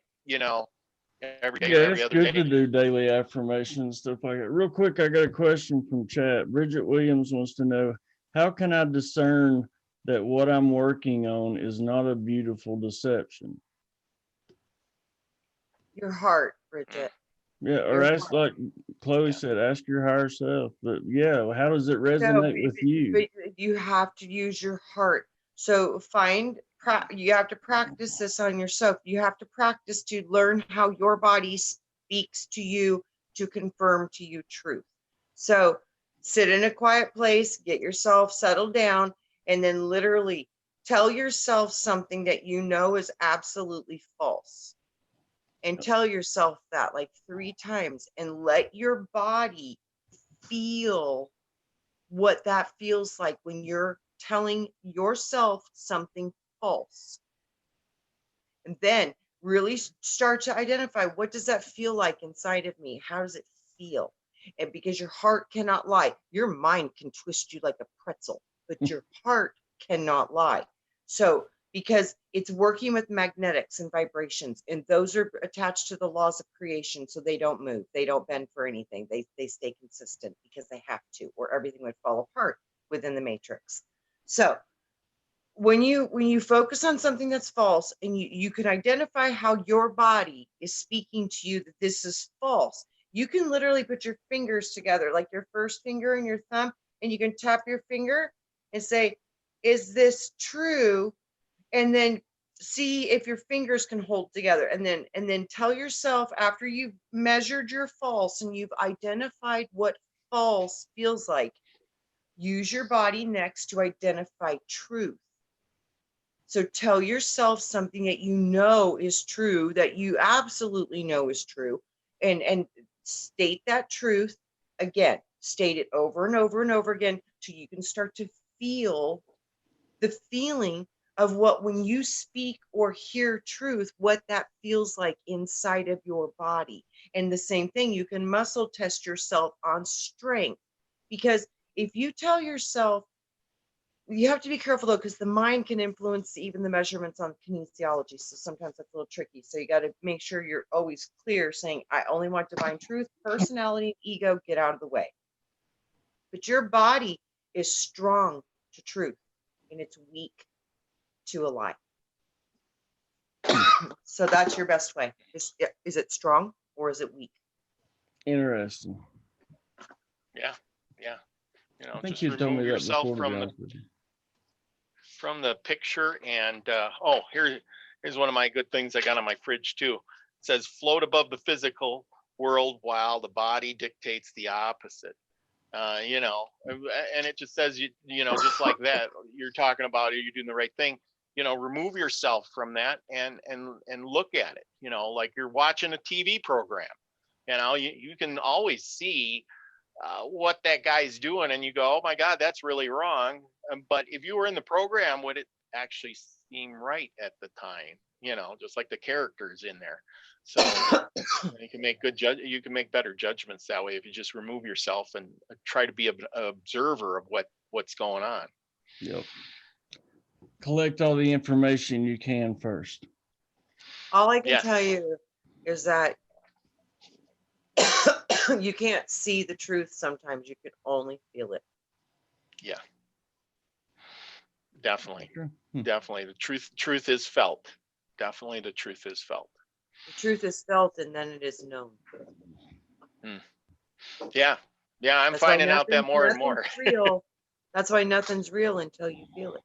every day Yeah, or every it's other good to day. do daily affirmations and stuff like that. Real quick, I got a question from chat. Bridget Williams wants to know, how can I discern that what I'm working on is not a beautiful deception? Your heart, Bridget. Yeah, or Your ask, like Chloe Yeah. said, ask your higher self. But yeah, how does it No, resonate with you? but you have to use your heart. So you have to practice this on yourself. You have to practice to learn how your body speaks to you to confirm to you truth. So sit in a quiet place, get yourself settled down, and then literally tell yourself something that you know is absolutely false. And tell yourself that like 3 times and let your body feel what that feels like when you're telling yourself something false. And then really start to identify, what does that feel like inside of me? How does it feel? And because your heart cannot lie, your mind can twist you like a pretzel, but your heart cannot lie. So because it's working with magnetics and vibrations, and those are attached to the laws of creation, so they don't move, they don't bend for anything, they stay consistent because they have to, or everything would fall apart within the matrix. So when you focus on something that's false, and you can identify how your body is speaking to you that this is false, you can literally put your fingers together, like your first finger and your thumb, and you can tap your finger and say, is this true? And then see if your fingers can hold together, and then tell yourself, after you've measured your false and you've identified what false feels like, use your body next to identify truth. So tell yourself something that you know is true, that you absolutely know is true, and state that truth again. State it over and over and over again till you can start to feel the feeling of what, when you speak or hear truth, what that feels like inside of your body. And the same thing, you can muscle test yourself on strength, because if you tell yourself, you have to be careful though, because the mind can influence even the measurements on kinesiology. So sometimes that's a little tricky. So you got to make sure you're always clear, saying, I only want divine truth. Personality, ego, get out of the way. But your body is strong to truth, and it's weak to a lie. So that's your best way. Is it strong or is it weak? Interesting. Yeah. I think Just you told me remove that yourself before, to be honest with you. from the picture. And here's one of my good things I got on my fridge too. It says, float above the physical world while the body dictates the opposite. And it just says, just like that, you're talking about, are you doing the right thing? Remove yourself from that and look at it, like you're watching a TV program. You can always see what that guy's doing, and you go, oh my God, that's really wrong. But if you were in the program, would it actually seem right at the time? Just like the characters in there. So you can make you can make better judgments that way if you just remove yourself and try to be an observer of what's going on. Yep. Collect all the information you can first. All I can tell you is that you can't see the truth sometimes. You can only feel it. Yeah. Definitely. Sure. Definitely. The truth is felt. Definitely the truth is felt. The truth is felt, and then it is known. Yeah. I'm finding out that more and more. Real. That's why nothing's real until you feel it.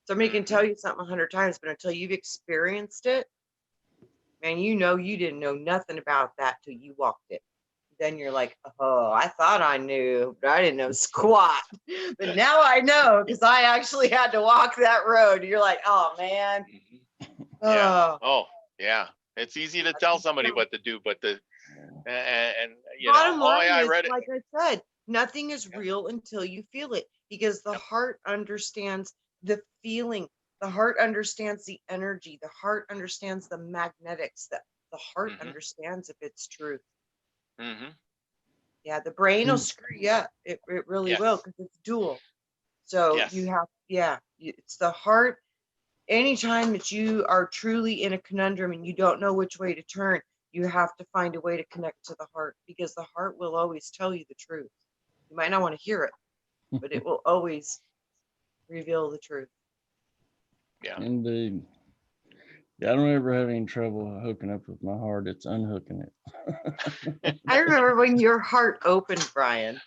Somebody can tell you something 100 times, but until you've experienced it, Man, you know, you didn't know nothing about that till you walked it. Then you're like, oh, I thought I knew, but I didn't know squat. But now I know because I actually had to walk that road. You're like, oh man. Yeah. Oh, Oh, yeah. It's easy to tell somebody what to do, but and bottom oh line yeah, I is, read it. like I said, nothing is real until you feel it because the Yep. heart understands the feeling. The heart understands the energy. The heart understands the magnetics. That the heart Mm-hmm. understands if it's truth. Mm-hmm. Yeah, the brain will screw you up. It really will Yes. because it's dual. So Yes. you have, yeah, it's the heart. Anytime that you are truly in a conundrum and you don't know which way to turn, you have to find a way to connect to the heart because the heart will always tell you the truth. You might not want to hear it, but it will always reveal the truth. Yeah. Indeed. Yeah, I don't ever have any trouble hooking up with my heart. It's unhooking it. I remember when your heart opened, Brian.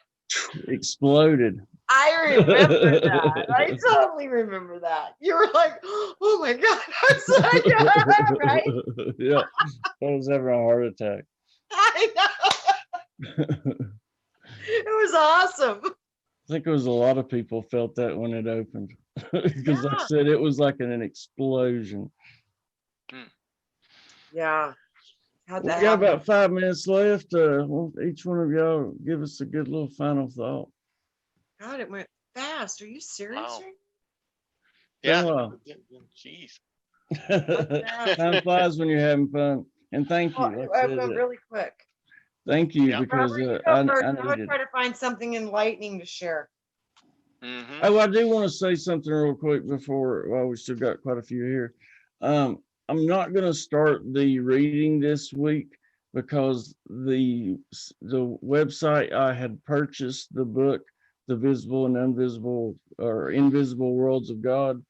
Exploded. I remember that. I totally remember that. You were like, oh my God, I'm so good, right? Yeah, I was having a heart attack. I know. It was awesome. I think it was a lot of people felt that when it opened because like I Yeah. said, it was like an explosion. Yeah. How'd We that got happen? about 5 minutes left. Well, each one of y'all give us a good little final thought. God, it went fast. Are you serious? Wow. Right? Yeah. Been a while. Jeez. Time flies when you're having fun. And thank you. Like I I said, went really quick. thank you Yeah. because Robert, you I go first. I'm gonna needed. try to find something enlightening to share. Mm-hmm. Oh, I do want to say something real quick before, well, we still got quite a few here. I'm not going to start the reading this week because the website I had purchased the book, The Visible and Invisible or Invisible Worlds of God,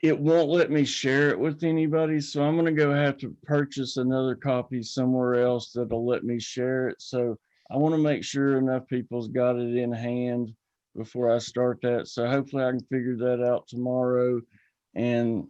it won't let me share it with anybody. So I'm going to go have to purchase another copy somewhere else that'll let me share it. So I want to make sure enough people's got it in hand before I start that. So hopefully I can figure that out tomorrow and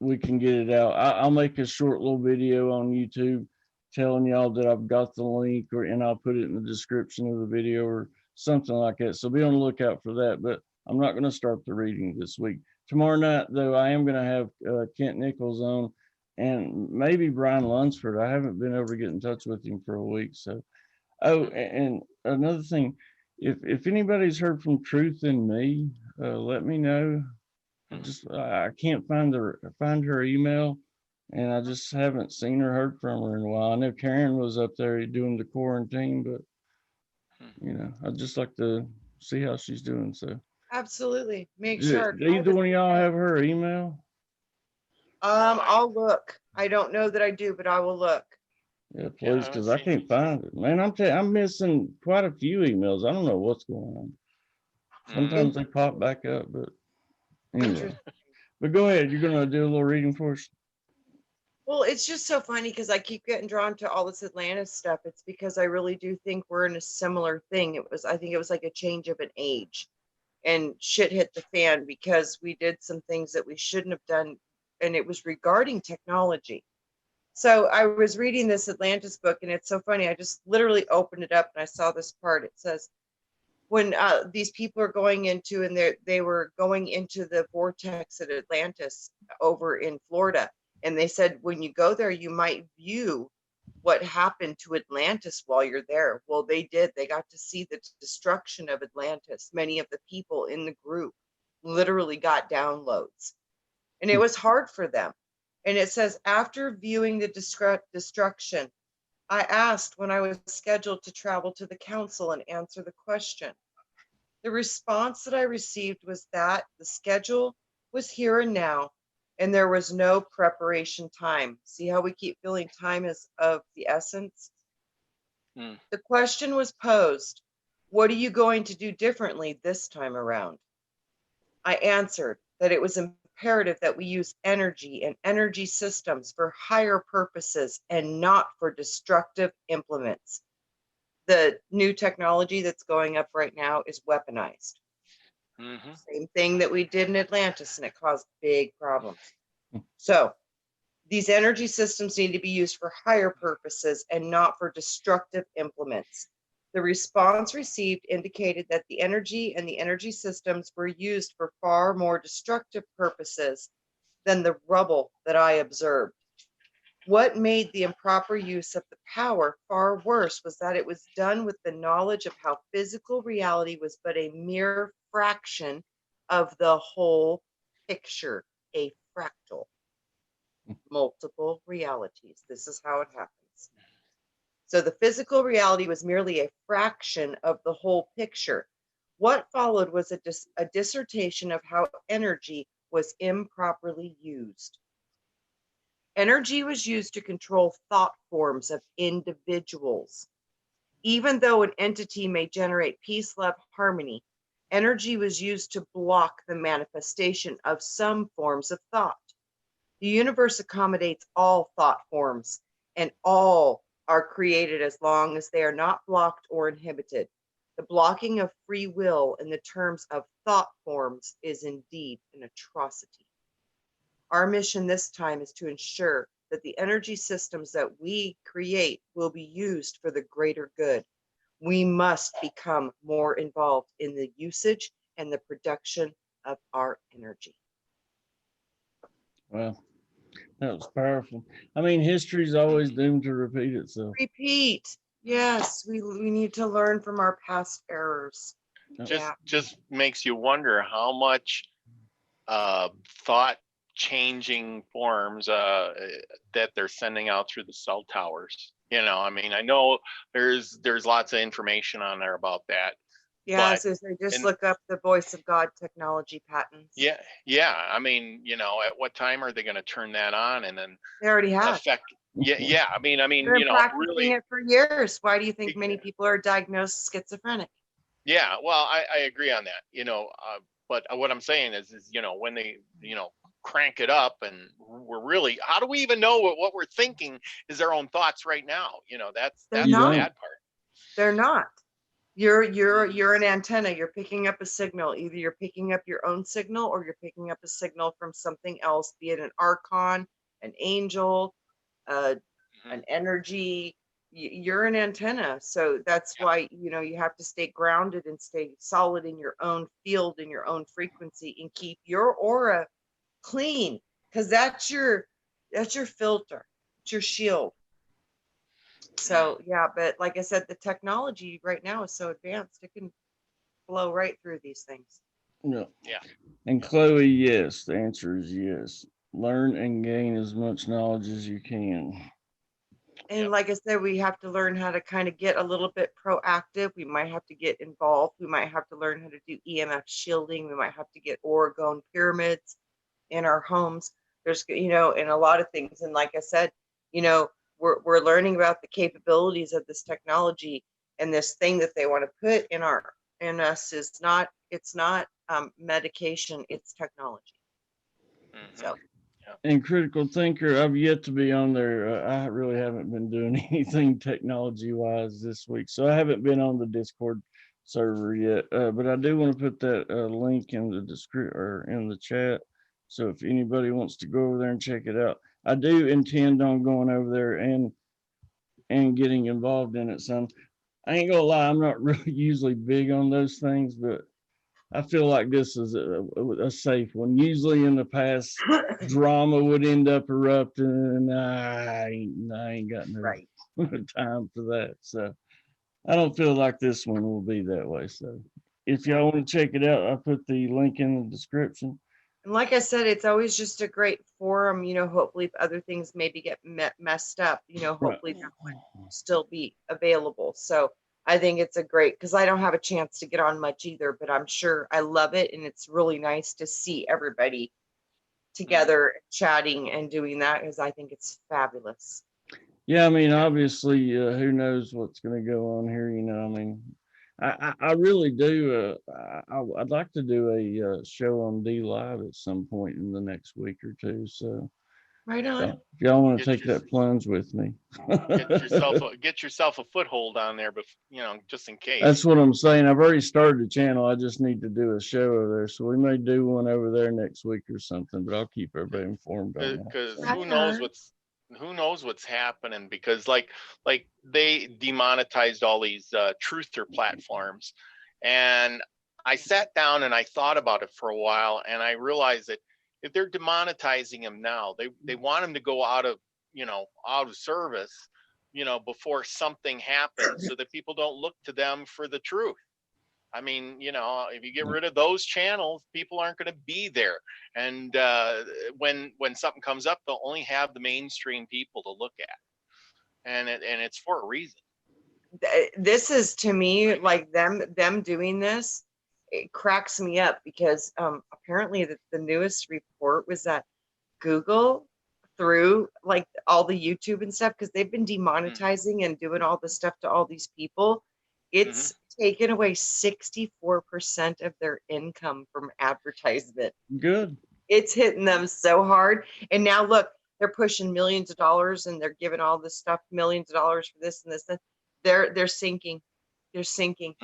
we can get it out. I'll make a short little video on YouTube telling y'all that I've got the link and I'll put it in the description of the video or something like that. So be on the lookout for that, but I'm not going to start the reading this week. Tomorrow night, though, I am going to have Kent Nichols on and maybe Brian Lunsford. I haven't been able to get in touch with him for a week. So, oh, and another thing, if anybody's heard from Truth in Me, let me know. I can't find her email, and I just haven't seen or heard from her in a while. I know Karen was up there doing the quarantine, but I'd just like to see how she's doing. So. Absolutely. Make Do sure. either one of y'all have her email? I'll look. I don't know that I do, but I will look. Yeah, please, because I can't find it. Man, I'm missing quite a few emails. I don't know what's going on. Sometimes they pop back up, but anyway. But go ahead. You're gonna do a little reading for us. Well, it's just so funny because I keep getting drawn to all this Atlantis stuff. It's because I really do think we're in a similar thing. I think it was like a change of an age, and shit hit the fan because we did some things that we shouldn't have done, and it was regarding technology. So I was reading this Atlantis book, and it's so funny. I just literally opened it up and I saw this part. It says, when these people are going into, and they were going into the vortex at Atlantis over in Florida. And they said, when you go there, you might view what happened to Atlantis while you're there. Well, they did. They got to see the destruction of Atlantis. Many of the people in the group literally got downloads. And it was hard for them. And it says, after viewing the destruction, I asked when I was scheduled to travel to the council and answer the question. The response that I received was that the schedule was here and now, and there was no preparation time. See how we keep feeling time is of the essence? The question was posed, what are you going to do differently this time around? I answered that it was imperative that we use energy and energy systems for higher purposes and not for destructive implements. The new technology that's going up right now is weaponized. Same thing that we did in Atlantis, and it caused big problems. So These energy systems need to be used for higher purposes and not for destructive implements. The response received indicated that the energy and the energy systems were used for far more destructive purposes than the rubble that I observed. What made the improper use of the power far worse was that it was done with the knowledge of how physical reality was but a mere fraction of the whole picture, a fractal, multiple realities. This is how it happens. So the physical reality was merely a fraction of the whole picture. What followed was a dissertation of how energy was improperly used. Energy was used to control thought forms of individuals. Even though an entity may generate peace, love, harmony, energy was used to block the manifestation of some forms of thought. The universe accommodates all thought forms, and all are created as long as they are not blocked or inhibited. The blocking of free will in the terms of thought forms is indeed an atrocity. Our mission this time is to ensure that the energy systems that we create will be used for the greater good. We must become more involved in the usage and the production of our energy. Well, that was powerful. I mean, history's always doomed to repeat itself. Repeat. Yes, we need to learn from our past errors. Just makes you wonder how much thought changing forms that they're sending out through the cell towers. You know, I mean, I know there's lots of information on there about that. Yeah, But- so they just look up the voice of God technology patents. Yeah. I mean, you know, at what time are they going to turn that on and then They already have. affect? Yeah. I mean, They're you know, practicing really. it for years. Why do you think many people are diagnosed schizophrenic? Yeah, well, I agree on that. You know, but what I'm saying is you know, when they crank it up and we're really, how do we even know what we're thinking is our own thoughts right now? You know, that's the not. bad part. They're not. You're an antenna. You're picking up a signal. Either you're picking up your own signal or you're picking up a signal from something else, be it an archon, an angel, an energy. You're an antenna. So that's why, you have to stay grounded and stay solid in your own field, in your own frequency, and keep your aura clean, because that's your filter. It's your shield. So yeah, but like I said, the technology right now is so advanced, it can blow right through these things. Yeah. Yeah. And Chloe, yes, the answer is yes. Learn and gain as much knowledge as you can. And like I said, we have to learn how to kind of get a little bit proactive. We might have to get involved. We might have to learn how to do EMF shielding. We might have to get orgone pyramids in our homes. There's, and a lot of things. And like I said, we're learning about the capabilities of this technology, and this thing that they want to put in us is not, it's not medication, it's technology. So. And Critical Thinker, I've yet to be on there. I really haven't been doing anything technology wise this week, so I haven't been on the Discord server yet. But I do want to put that link in the description or in the chat. So if anybody wants to go over there and check it out, I do intend on going over there and getting involved in it some. I ain't gonna lie, I'm not really usually big on those things, but I feel like this is a safe one. Usually in the past, drama would end up erupting, and I ain't got no Right. time for that. So I don't feel like this one will be that way. So if y'all want to check it out, I'll put the link in the description. And like I said, it's always just a great forum, hopefully if other things maybe get messed up, hopefully that would still be available. So I think it's a great, because I don't have a chance to get on much either, but I'm sure I love it. And it's really nice to see everybody together chatting and doing that, because I think it's fabulous. Yeah, I mean, obviously, who knows what's going to go on here, I mean, I really do. I'd like to do a show on D Live at some point in the next week or two. So Right So on. if y'all want to Get take that plunge with me. get yourself a foothold on there, but just in case. That's what I'm saying. I've already started the channel. I just need to do a show over there. So we may do one over there next week or something, but I'll keep everybody informed on that. Because So. Right who knows what's happening, because like they demonetized all these truther platforms, and I sat down and I thought about it for a while, and I realized that if they're demonetizing them now, they want them to go out of service, before something happens, so that people don't look to them for the truth. I mean, if you get rid of those channels, people aren't going to be there. And when something comes up, they'll only have the mainstream people to look at, and it's for a reason. This is, to me, like them doing this. It cracks me up because apparently the newest report was that Google, through like all the YouTube and stuff, because they've been demonetizing and doing all the stuff to all these people, it's taken away 64% of their income from advertisement. Good. It's hitting them so hard. And now look, they're pushing millions of dollars, and they're giving all this stuff millions of dollars for this and this. They're sinking. They're sinking.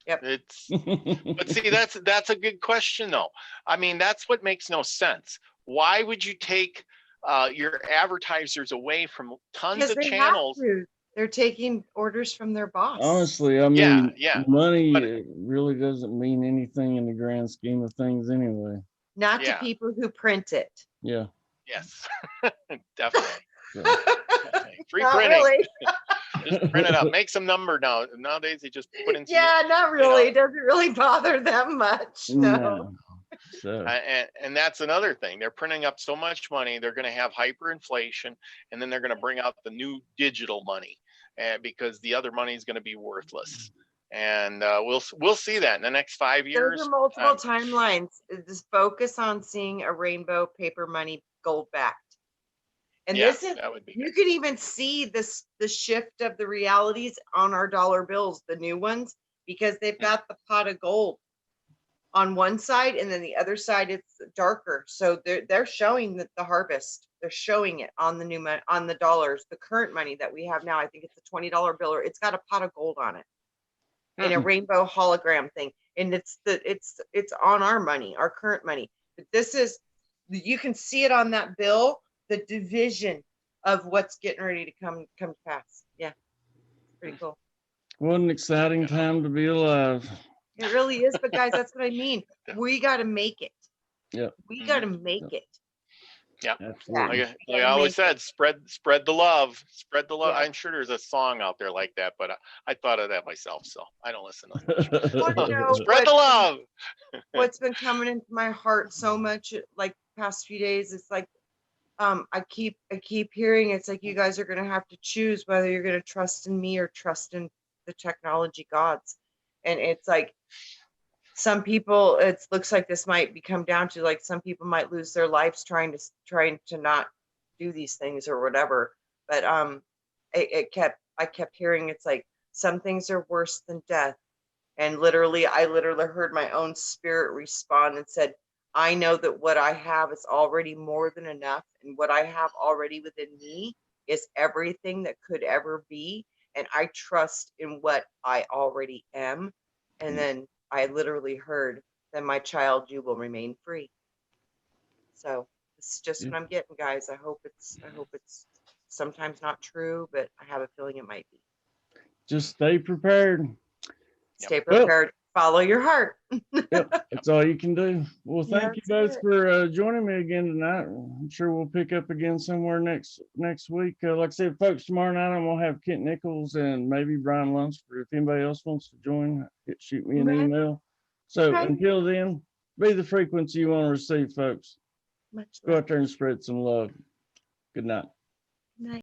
Yep. But see, that's a good question though. I mean, that's what makes no sense. Why would you take your advertisers away from tons of channels? They're taking orders from their boss. Honestly, I mean, yeah. money But really doesn't mean anything in the grand scheme of things anyway. Not to people who print it. Yeah. Yes, definitely. Yeah. Free Not printing. really. Just print it up. Make some number now. Nowadays, they just put in. Yeah, not really. It doesn't really bother them much. No. So. And that's another thing. They're printing up so much money. They're going to have hyperinflation, and then they're going to bring out the new digital money, because the other money is going to be worthless. And we'll see that in the next 5 years. Those are multiple timelines. Just focus on seeing a rainbow paper money gold backed. And this is, that would be you good. can even see the shift of the realities on our dollar bills, the new ones, because they've got the pot of gold on one side, and then the other side it's darker. So they're showing the harvest. They're showing it on the new money, on the dollars, the current money that we have now. I think it's a $20 bill, or it's got a pot of gold on it, in a rainbow hologram thing, and it's on our money, our current money. But this is, you can see it on that bill, the division of what's getting ready to come to pass. Yeah, pretty cool. What an exciting time to be alive. It really is. But guys, that's what I mean. We got to make it. Yeah. We got to make it. Yeah. Absolutely. Like I always said, spread the love. Spread the love. Yeah. I'm sure there's a song out there like that, but I thought of that myself, so I don't listen to it. Spread the love. What's been coming into my heart so much, like past few days, it's like, I keep hearing, it's like, you guys are going to have to choose whether you're going to trust in me or trust in the technology gods. And it's like, some people, it looks like this might come down to, like, some people might lose their lives trying to not do these things or whatever. But I kept hearing, it's like, some things are worse than death. And I literally heard my own spirit respond and said, I know that what I have is already more than enough, and what I have already within me is everything that could ever be. And I trust in what I already am. And then I literally heard, then my child, you will remain free. So this is just what I'm getting, guys. I hope it's sometimes not true, but I have a feeling it might be. Just stay prepared. Stay prepared. Follow your heart. Yep, that's all you can do. Well, thank you both for joining me again tonight. I'm sure we'll pick up again somewhere next week. Like I said, folks, tomorrow night I'm gonna have Kent Nichols and maybe Brian Lunsford. If anybody else wants to join, shoot me an email. So until then, be the frequency you want to receive, folks. Go out there and spread some love. Good night.